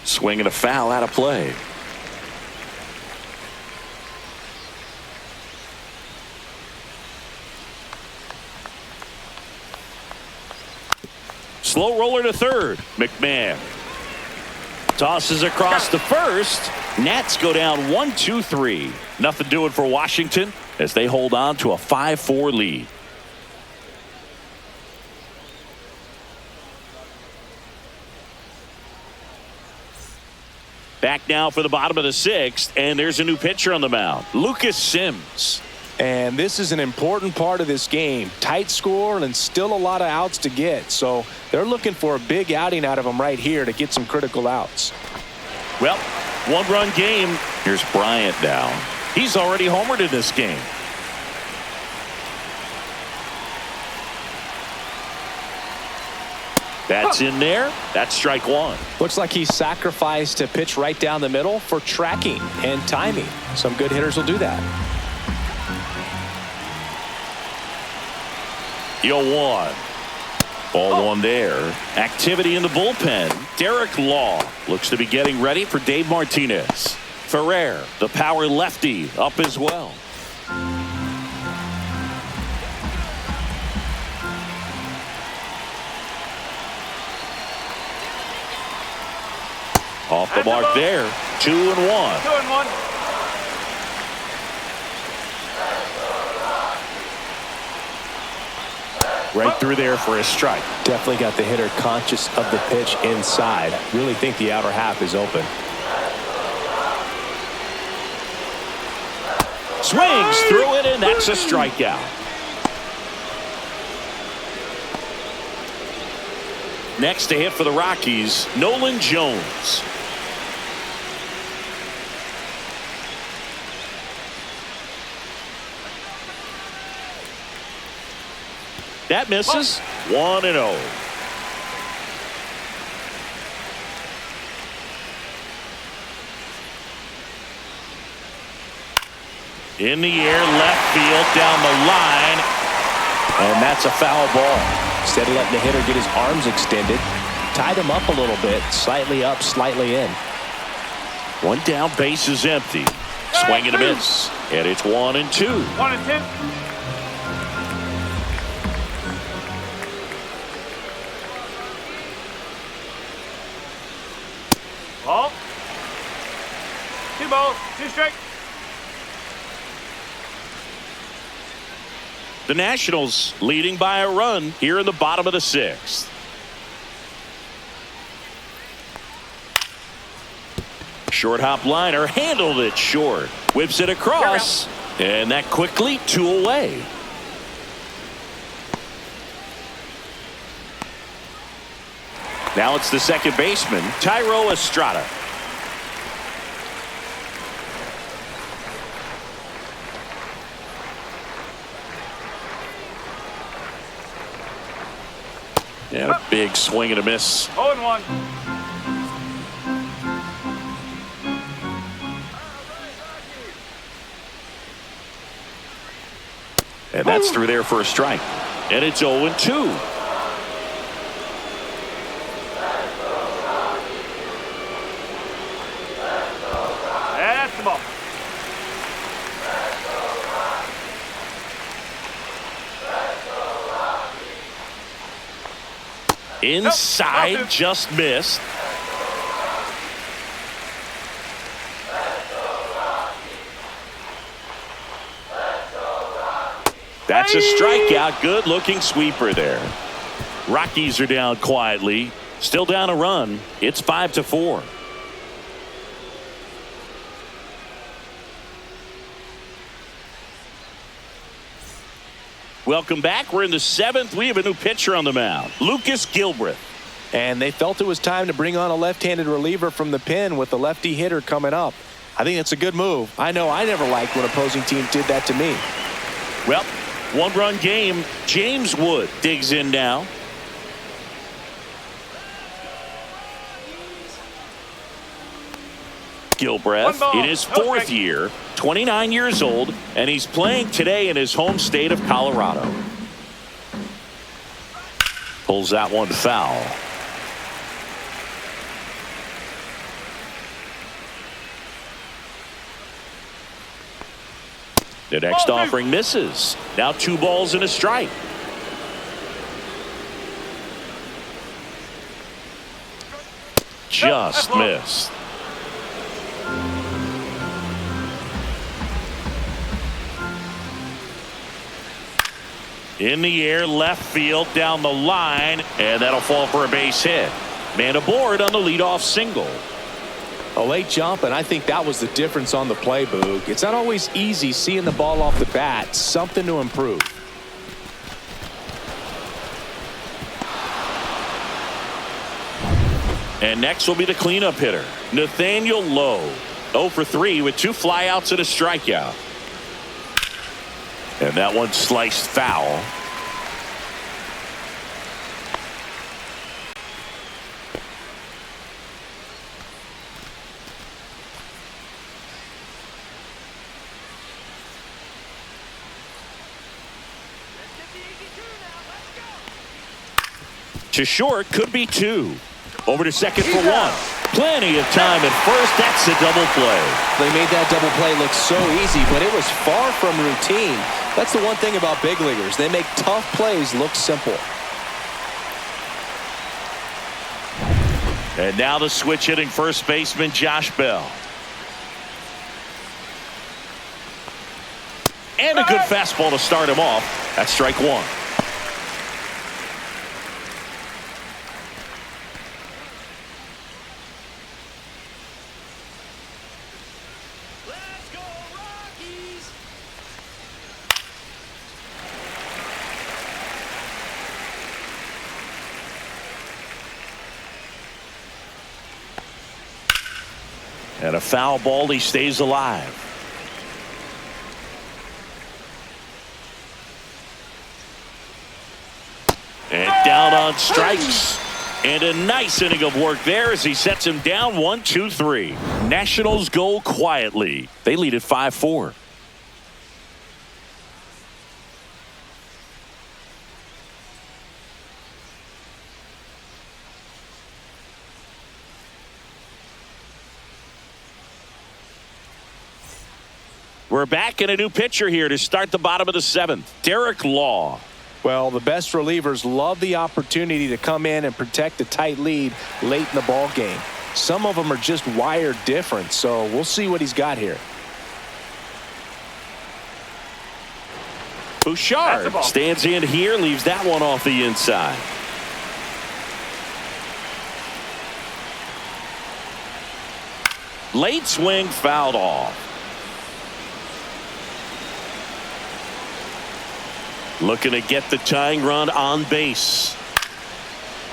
Swing and a foul out of play. Slow roller to third. McMahon tosses across the first. Nats go down 1-2-3. Nothing doing for Washington as they hold on to a 5-4 lead. Back now for the bottom of the 6th, and there's a new pitcher on the mound, Lucas Sims. And this is an important part of this game. Tight score and still a lot of outs to get. So they're looking for a big outing out of him right here to get some critical outs. Well, 1-run game. Here's Bryant now. He's already homered in this game. That's in there. That's strike 1. Looks like he sacrificed a pitch right down the middle for tracking and timing. Some good hitters will do that. 0-1. Ball 1 there. Activity in the bullpen. Derek Law looks to be getting ready for Dave Martinez. Ferrer, the power lefty, up as well. Off the mark there. 2-1. 2-1. Right through there for a strike. Definitely got the hitter conscious of the pitch inside. Really think the outer half is open. Swings through it, and that's a strikeout. Next to hit for the Rockies, Nolan Jones. That misses. 1-0. In the air, left field, down the line. And that's a foul ball. Instead of letting the hitter get his arms extended, tied him up a little bit, slightly up, slightly in. 1 down, base is empty. Swing and a miss. And it's 1-2. 1-2. Ball. 2 balls, 2 strikes. The Nationals leading by a run here in the bottom of the 6th. Short hop liner handled it short. Whips it across. And that quickly 2 away. Now it's the second baseman, Tyro Estrada. And a big swing and a miss. 0-1. And that's through there for a strike. And it's 0-2. That's the ball. Inside, just missed. That's a strikeout. Good looking sweeper there. Rockies are down quietly. Still down a run. It's 5-4. Welcome back. We're in the 7th. We have a new pitcher on the mound, Lucas Gilbreth. And they felt it was time to bring on a left-handed reliever from the pen with the lefty hitter coming up. I think it's a good move. I know I never liked when opposing teams did that to me. Well, one-run game. James Wood digs in now. Gilbreth in his 4th year, 29 years old, and he's playing today in his home state of Colorado. Pulls that one foul. The next offering misses. Now 2 balls and a strike. Just missed. In the air, left field, down the line, and that'll fall for a base hit. Man aboard on the leadoff single. A late jump, and I think that was the difference on the play, Boog. It's not always easy seeing the ball off the bat. Something to improve. And next will be the cleanup hitter, Nathaniel Lowe. 0 for 3 with 2 flyouts and a strikeout. And that one sliced foul. To short, could be 2. Over to second for 1. Plenty of time at first. That's a double play. They made that double play look so easy, but it was far from routine. That's the one thing about big leaguers. They make tough plays look simple. And now the switch hitting first baseman Josh Bell. And a good fastball to start him off. That's strike 1. Let's go, Rockies! And a foul ball. He stays alive. And down on strikes. And a nice inning of work there as he sets him down 1-2-3. Nationals go quietly. They lead at 5-4. We're back in a new pitcher here to start the bottom of the 7th. Derek Law. Well, the best relievers love the opportunity to come in and protect a tight lead late in the ball game. Some of them are just wired different, so we'll see what he's got here. Bouchard stands in here, leaves that one off the inside. Late swing fouled off. Looking to get the tying run on base.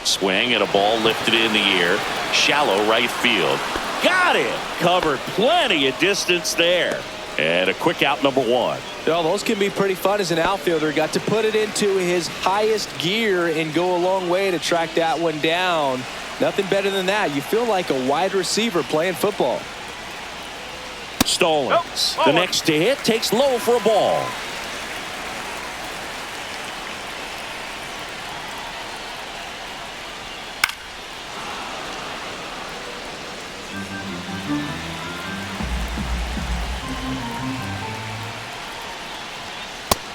Swing and a ball lifted in the air. Shallow right field. Got it. Covered plenty of distance there. And a quick out, number 1. Well, those can be pretty fun as an outfielder. Got to put it into his highest gear and go a long way to track that one down. Nothing better than that. You feel like a wide receiver playing football. Stallings. The next to hit takes low for a ball.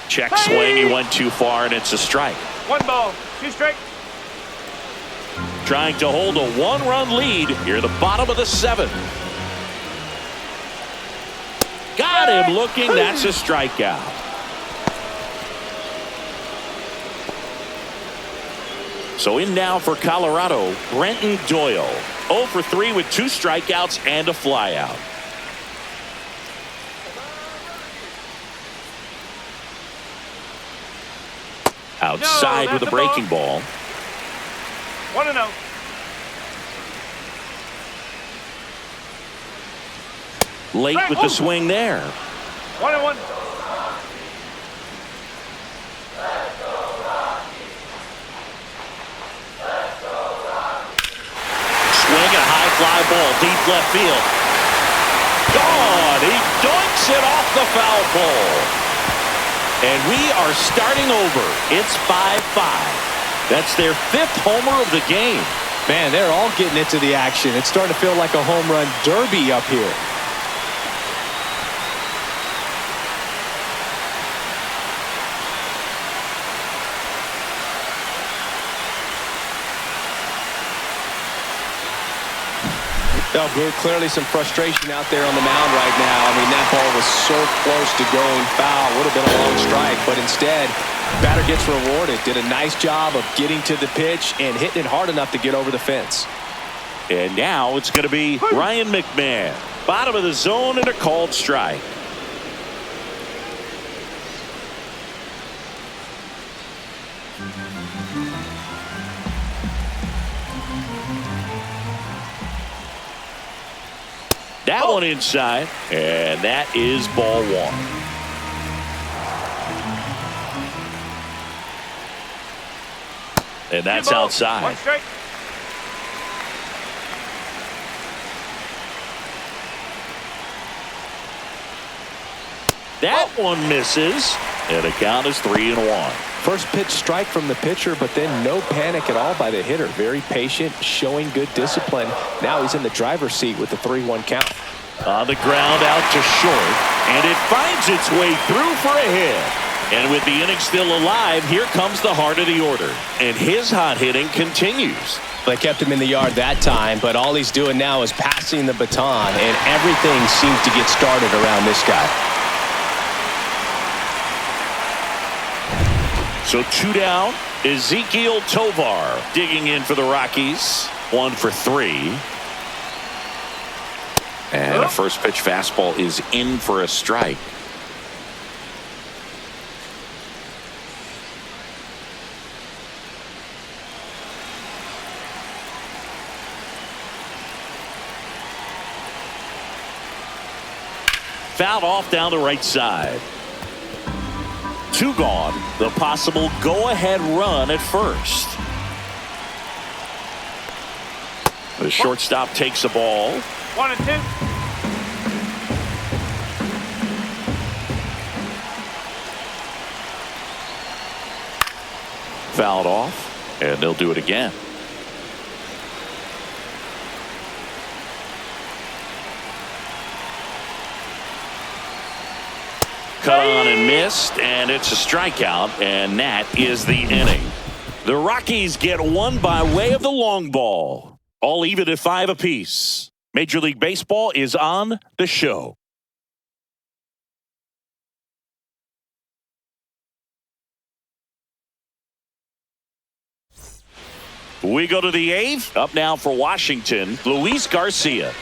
Check swing. He went too far, and it's a strike. 1 ball, 2 strikes. Trying to hold a 1-run lead here at the bottom of the 7th. Got him looking. That's a strikeout. So in now for Colorado, Brenton Doyle. 0 for 3 with 2 strikeouts and a flyout. Outside with a breaking ball. 1-0. Late with the swing there. 1-1. Swing and a high fly ball deep left field. Gone. He dunks it off the foul pole. And we are starting over. It's 5-5. That's their 5th homer of the game. Man, they're all getting into the action. It's starting to feel like a home run derby up here. Oh, clearly some frustration out there on the mound right now. I mean, that ball was so close to going foul. Would have been a long strike, but instead, batter gets rewarded. Did a nice job of getting to the pitch and hitting it hard enough to get over the fence. And now it's going to be Ryan McMahon. Bottom of the zone and a called strike. That one inside, and that is ball 1. And that's outside. 1 strike. That one misses, and the count is 3-1. First pitch strike from the pitcher, but then no panic at all by the hitter. Very patient, showing good discipline. Now he's in the driver's seat with the 3-1 count. On the ground out to short, and it finds its way through for a hit. And with the inning still alive, here comes the heart of the order. And his hot hitting continues. They kept him in the yard that time, but all he's doing now is passing the baton, and everything seems to get started around this guy. So 2 down. Ezekiel Tovar digging in for the Rockies. 1 for 3. And a first pitch fastball is in for a strike. Fouled off down the right side. 2 gone. The possible go-ahead run at first. The shortstop takes the ball. 1-2. Fouled off, and they'll do it again. Cut on and missed, and it's a strikeout, and that is the inning. The Rockies get one by way of the long ball. All even at 5 apiece. Major League Baseball is on the show. We go to the 8th. Up now for Washington, Luis Garcia.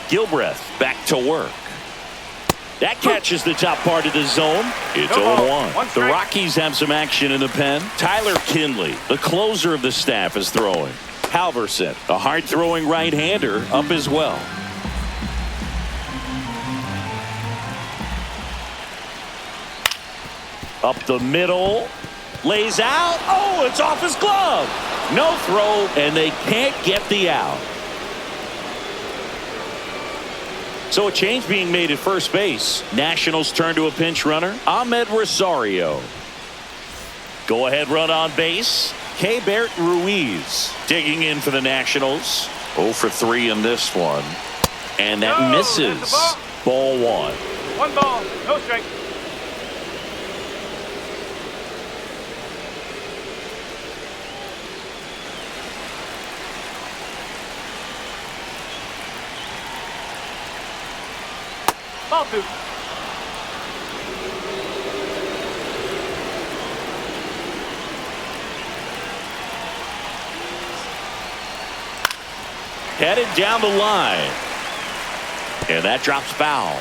Gilbreth back to work. That catches the top part of the zone. It's 0-1. The Rockies have some action in the pen. Tyler Kinley, the closer of the staff, is throwing. Halverson, a hard-throwing right-hander, up as well. Up the middle. Lays out. Oh, it's off his glove. No throw, and they can't get the out. So a change being made at first base. Nationals turn to a pinch runner, Ahmed Rosario. Go ahead run on base. Keibert Ruiz digging in for the Nationals. 0 for 3 in this one. And that misses. Ball 1. 1 ball, no strike. Ball 2. Headed down the line. And that drops foul.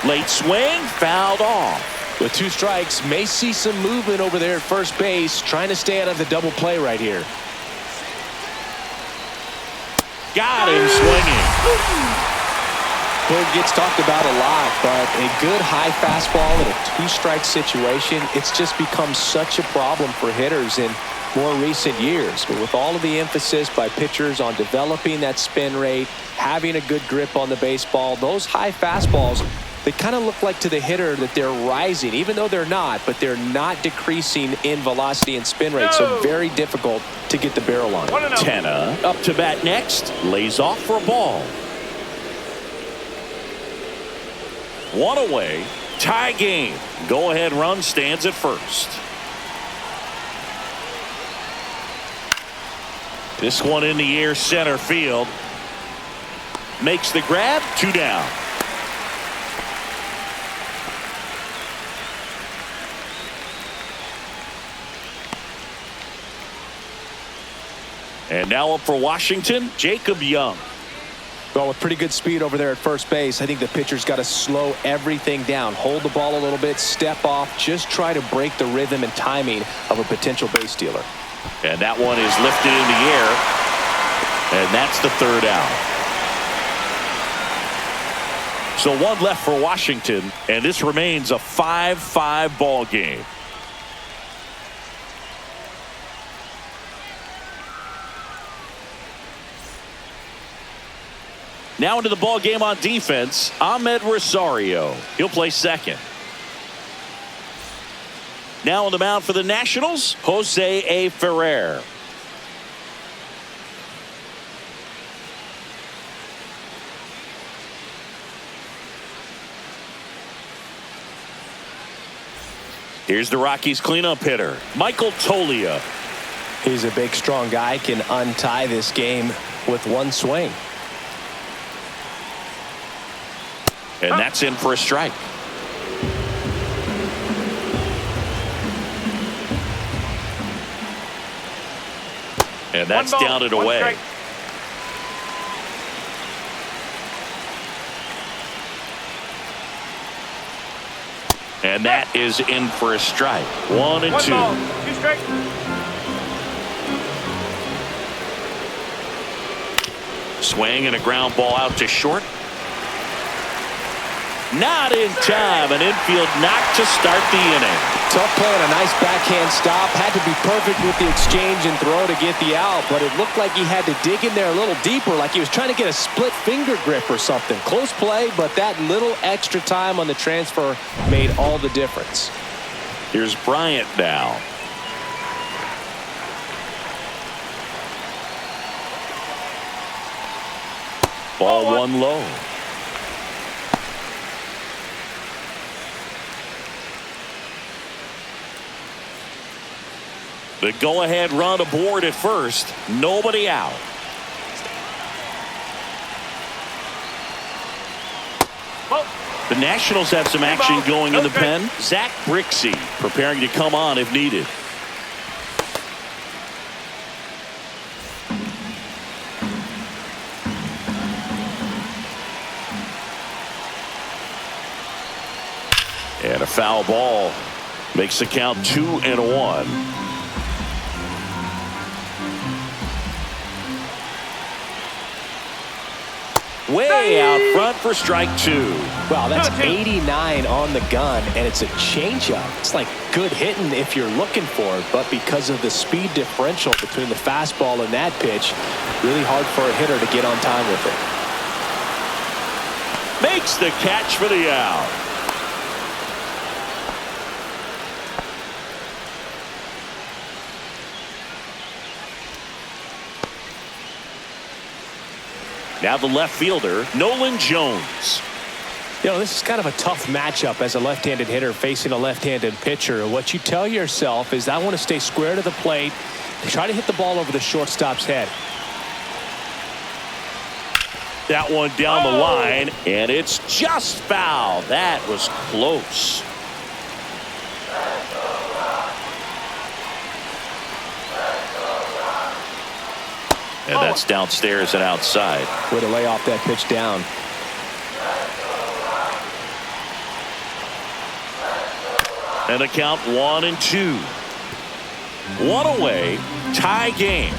Late swing, fouled off. With 2 strikes, may see some movement over there at first base, trying to stay out of the double play right here. Got him swinging. It gets talked about a lot, but a good high fastball in a 2-strike situation, it's just become such a problem for hitters in more recent years. But with all of the emphasis by pitchers on developing that spin rate, having a good grip on the baseball, those high fastballs, they kind of look like to the hitter that they're rising, even though they're not, but they're not decreasing in velocity and spin rate. So very difficult to get the barrel on. Tenna up to bat next, lays off for a ball. 1 away, tie game. Go ahead run stands at first. This one in the air, center field. Makes the grab, 2 down. And now up for Washington, Jacob Young. Well, with pretty good speed over there at first base, I think the pitcher's got to slow everything down. Hold the ball a little bit, step off, just try to break the rhythm and timing of a potential base stealer. And that one is lifted in the air. And that's the 3rd out. So 1 left for Washington, and this remains a 5-5 ball game. Now into the ball game on defense, Ahmed Rosario. He'll play second. Now on the mound for the Nationals, Jose A. Ferrer. Here's the Rockies cleanup hitter, Michael Toglia. He's a big, strong guy, can untie this game with 1 swing. And that's in for a strike. And that's down and away. Strike. And that is in for a strike. 1 and 2. 2 strikes. Swing and a ground ball out to short. Not in time. An infield knock to start the inning. Tough play and a nice backhand stop. Had to be perfect with the exchange and throw to get the out, but it looked like he had to dig in there a little deeper, like he was trying to get a split finger grip or something. Close play, but that little extra time on the transfer made all the difference. Here's Bryant now. Ball 1 low. The go-ahead run aboard at first. Nobody out. The Nationals have some action going in the pen. Zach Brixey preparing to come on if needed. And a foul ball makes the count 2-1. Way out front for strike 2. Wow, that's 89 on the gun, and it's a changeup. It's like good hitting if you're looking for it, but because of the speed differential between the fastball and that pitch, really hard for a hitter to get on time with it. Makes the catch for the out. Now the left fielder, Nolan Jones. You know, this is kind of a tough matchup as a left-handed hitter facing a left-handed pitcher. What you tell yourself is, I want to stay square to the plate, try to hit the ball over the shortstop's head. That one down the line, and it's just foul. That was close. And that's downstairs and outside. Way to lay off that pitch down. And the count 1-2. One away, tie game.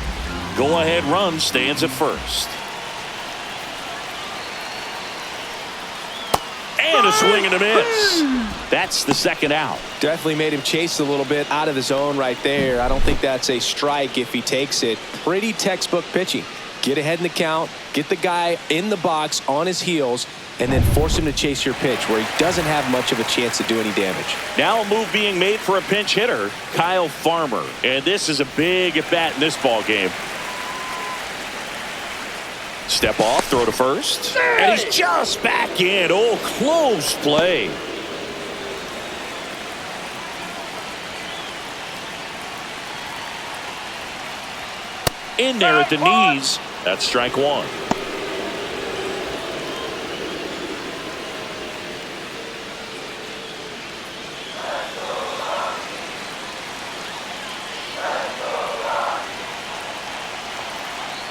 Go ahead run stands at first. And a swing and a miss. That's the second out. Definitely made him chase a little bit out of the zone right there. I don't think that's a strike if he takes it. Pretty textbook pitching. Get ahead in the count, get the guy in the box on his heels, and then force him to chase your pitch where he doesn't have much of a chance to do any damage. Now a move being made for a pinch hitter, Kyle Farmer. And this is a big at bat in this ball game. Step off, throw to first. And he's just back in. Oh, close play. In there at the knees. That's strike one.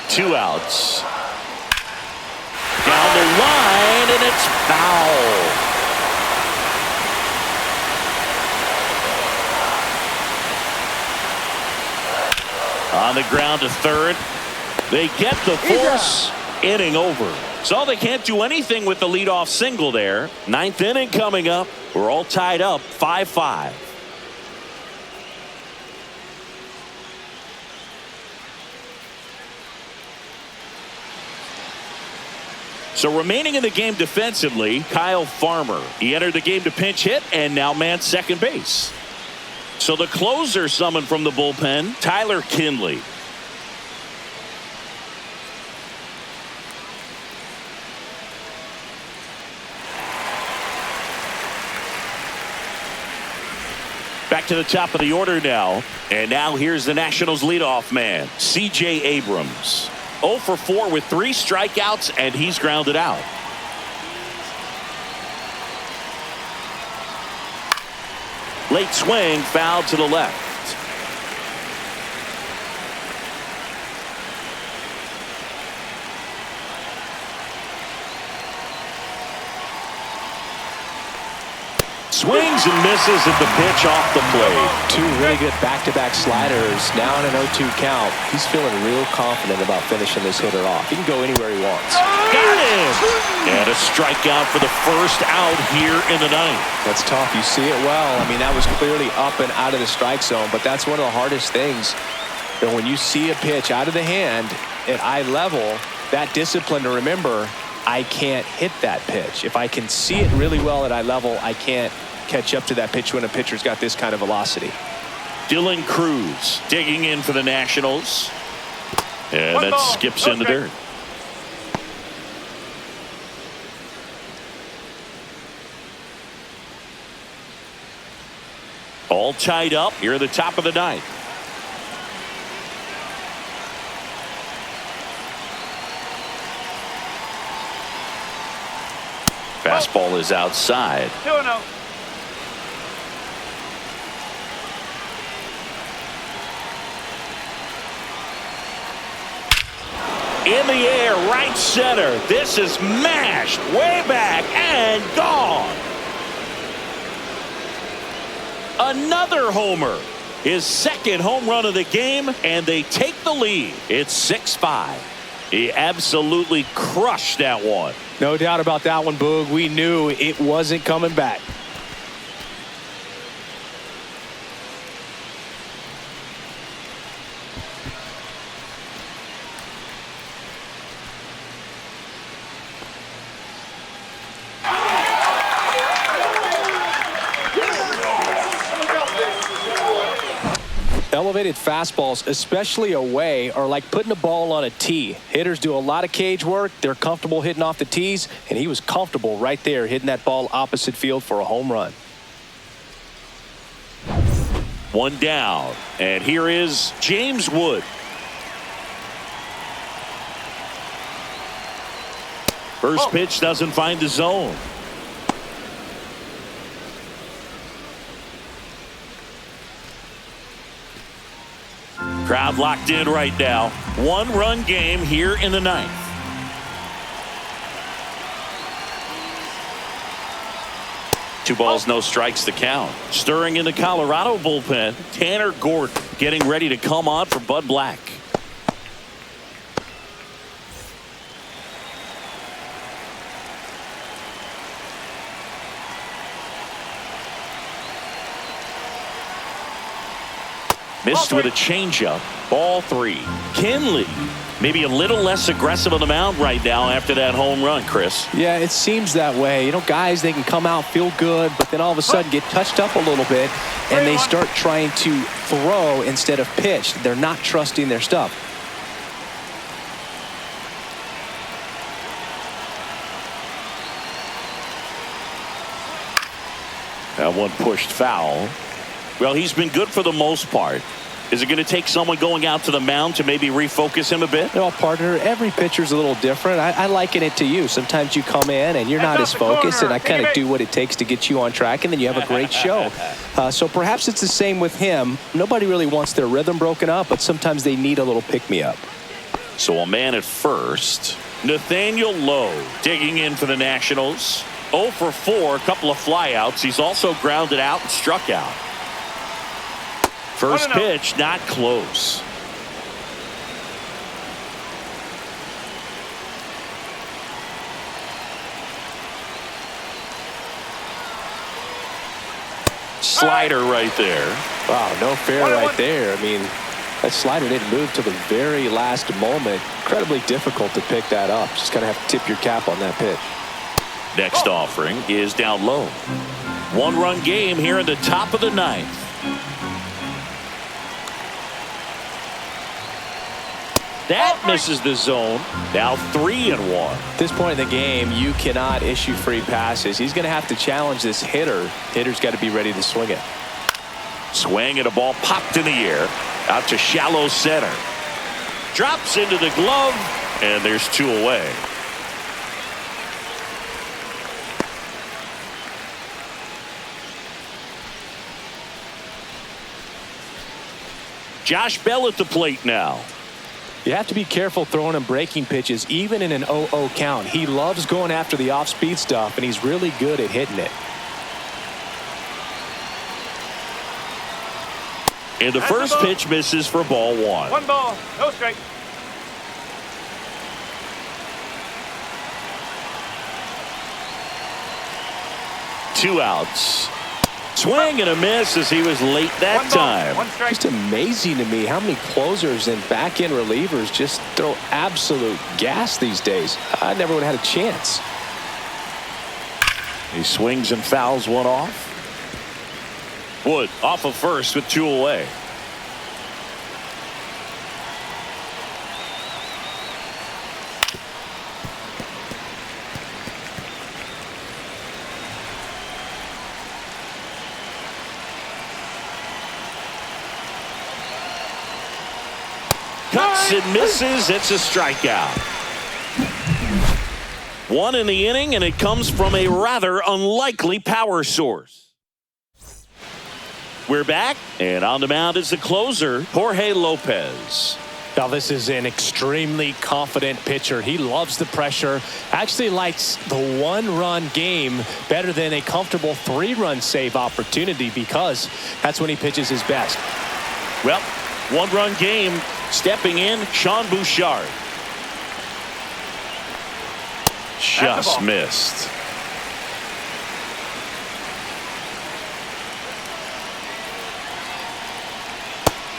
Two outs. Down the line, and it's foul. On the ground to third. They get the force. Inning over. So they can't do anything with the leadoff single there. Ninth inning coming up. We're all tied up 5-5. So remaining in the game defensively, Kyle Farmer. He entered the game to pinch hit and now mans second base. So the closer summoned from the bullpen, Tyler Kinley. Back to the top of the order now. And now here's the Nationals leadoff man, C.J. Abrams. 0 for 4 with 3 strikeouts, and he's grounded out. Late swing, foul to the left. Swings and misses at the pitch off the plate. Two really good back-to-back sliders. Now in an 0-2 count. He's feeling real confident about finishing this hitter off. He can go anywhere he wants. Got him! And a strikeout for the first out here in the ninth. That's tough. You see it well. I mean, that was clearly up and out of the strike zone, but that's one of the hardest things. And when you see a pitch out of the hand at eye level, that discipline to remember, I can't hit that pitch. If I can see it really well at eye level, I can't catch up to that pitch when a pitcher's got this kind of velocity. Dylan Cruz digging in for the Nationals. And that skips in the dirt. All tied up here at the top of the ninth. Fastball is outside. 2-0. In the air, right center. This is mashed way back and gone. Another homer. His second home run of the game, and they take the lead. It's 6-5. He absolutely crushed that one. No doubt about that one, Boog. We knew it wasn't coming back. Elevated fastballs, especially away, are like putting a ball on a tee. Hitters do a lot of cage work. They're comfortable hitting off the tees, and he was comfortable right there hitting that ball opposite field for a home run. One down, and here is James Wood. First pitch doesn't find the zone. Crowd locked in right now. 1-run game here in the ninth. Two balls, no strikes to count. Stirring in the Colorado bullpen, Tanner Gordon getting ready to come on for Bud Black. Missed with a changeup. Ball 3. Kinley maybe a little less aggressive on the mound right now after that home run, Chris. Yeah, it seems that way. You know, guys, they can come out, feel good, but then all of a sudden get touched up a little bit, and they start trying to throw instead of pitch. They're not trusting their stuff. That one pushed foul. Well, he's been good for the most part. Is it going to take someone going out to the mound to maybe refocus him a bit? Well, partner, every pitcher's a little different. I liken it to you. Sometimes you come in and you're not as focused, and I kind of do what it takes to get you on track, and then you have a great show. So perhaps it's the same with him. Nobody really wants their rhythm broken up, but sometimes they need a little pick-me-up. So a man at first. Nathaniel Lowe digging in for the Nationals. 0 for 4, a couple of flyouts. He's also grounded out and struck out. First pitch, not close. Slider right there. Wow, no fair right there. I mean, that slider didn't move to the very last moment. Incredibly difficult to pick that up. Just kind of have to tip your cap on that pitch. Next offering is down low. 1-run game here in the top of the ninth. That misses the zone. Now 3-1. At this point in the game, you cannot issue free passes. He's going to have to challenge this hitter. Hitter's got to be ready to swing it. Swing and a ball popped in the air. Out to shallow center. Drops into the glove, and there's 2 away. Josh Bell at the plate now. You have to be careful throwing him breaking pitches, even in an 0-0 count. He loves going after the off-speed stuff, and he's really good at hitting it. And the first pitch misses for ball 1. 1 ball, no strike. Two outs. Swing and a miss as he was late that time. 1 strike. Just amazing to me how many closers and back-end relievers just throw absolute gas these days. I never would have had a chance. He swings and fouls one off. Wood off of first with 2 away. Cuts and misses. It's a strikeout. 1 in the inning, and it comes from a rather unlikely power source. We're back, and on the mound is the closer, Jorge Lopez. Now, this is an extremely confident pitcher. He loves the pressure. Actually likes the 1-run game better than a comfortable 3-run save opportunity, because that's when he pitches his best. Well, 1-run game. Stepping in, Sean Bouchard. Just missed.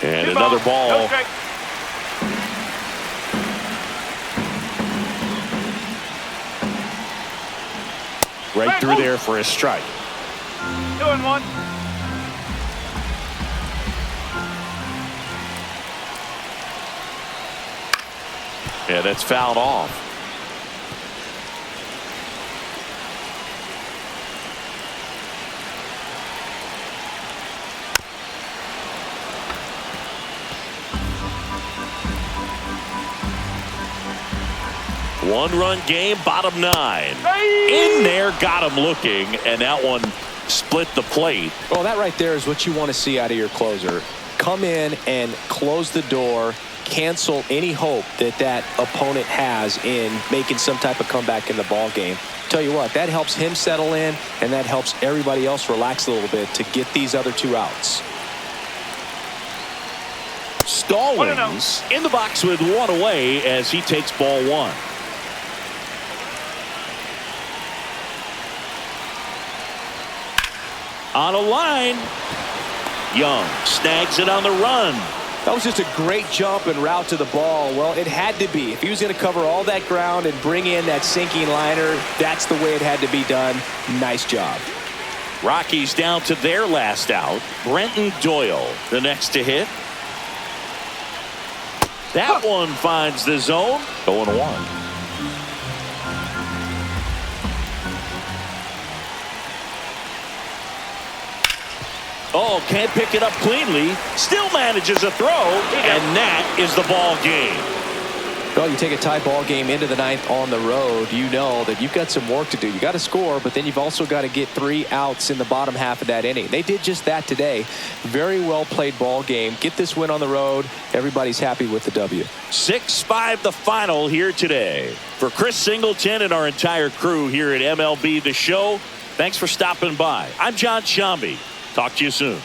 And another ball. No strike. Right through there for a strike. 2-1. Yeah, that's fouled off. One-run game, bottom 9. In there, got him looking, and that one split the plate. Well, that right there is what you want to see out of your closer. Come in and close the door, cancel any hope that that opponent has in making some type of comeback in the ball game. Tell you what, that helps him settle in, and that helps everybody else relax a little bit to get these other 2 outs. Stallings in the box with 1 away as he takes ball 1. On a line, Young snags it on the run. That was just a great jump and route to the ball. Well, it had to be. If he was going to cover all that ground and bring in that sinking liner, that's the way it had to be done. Nice job. Rockies down to their last out. Brenton Doyle, the next to hit. That one finds the zone. 0-1. Oh, can't pick it up cleanly. Still manages a throw, and that is the ball game. Well, you take a tie ball game into the 9th on the road, you know that you've got some work to do. You got to score, but then you've also got to get 3 outs in the bottom half of that inning. They did just that today. Very well played ball game. Get this win on the road. Everybody's happy with the W. 6-5 the final here today. For Chris Singleton and our entire crew here at MLB The Show, thanks for stopping by. I'm John Shambi. Talk to you soon.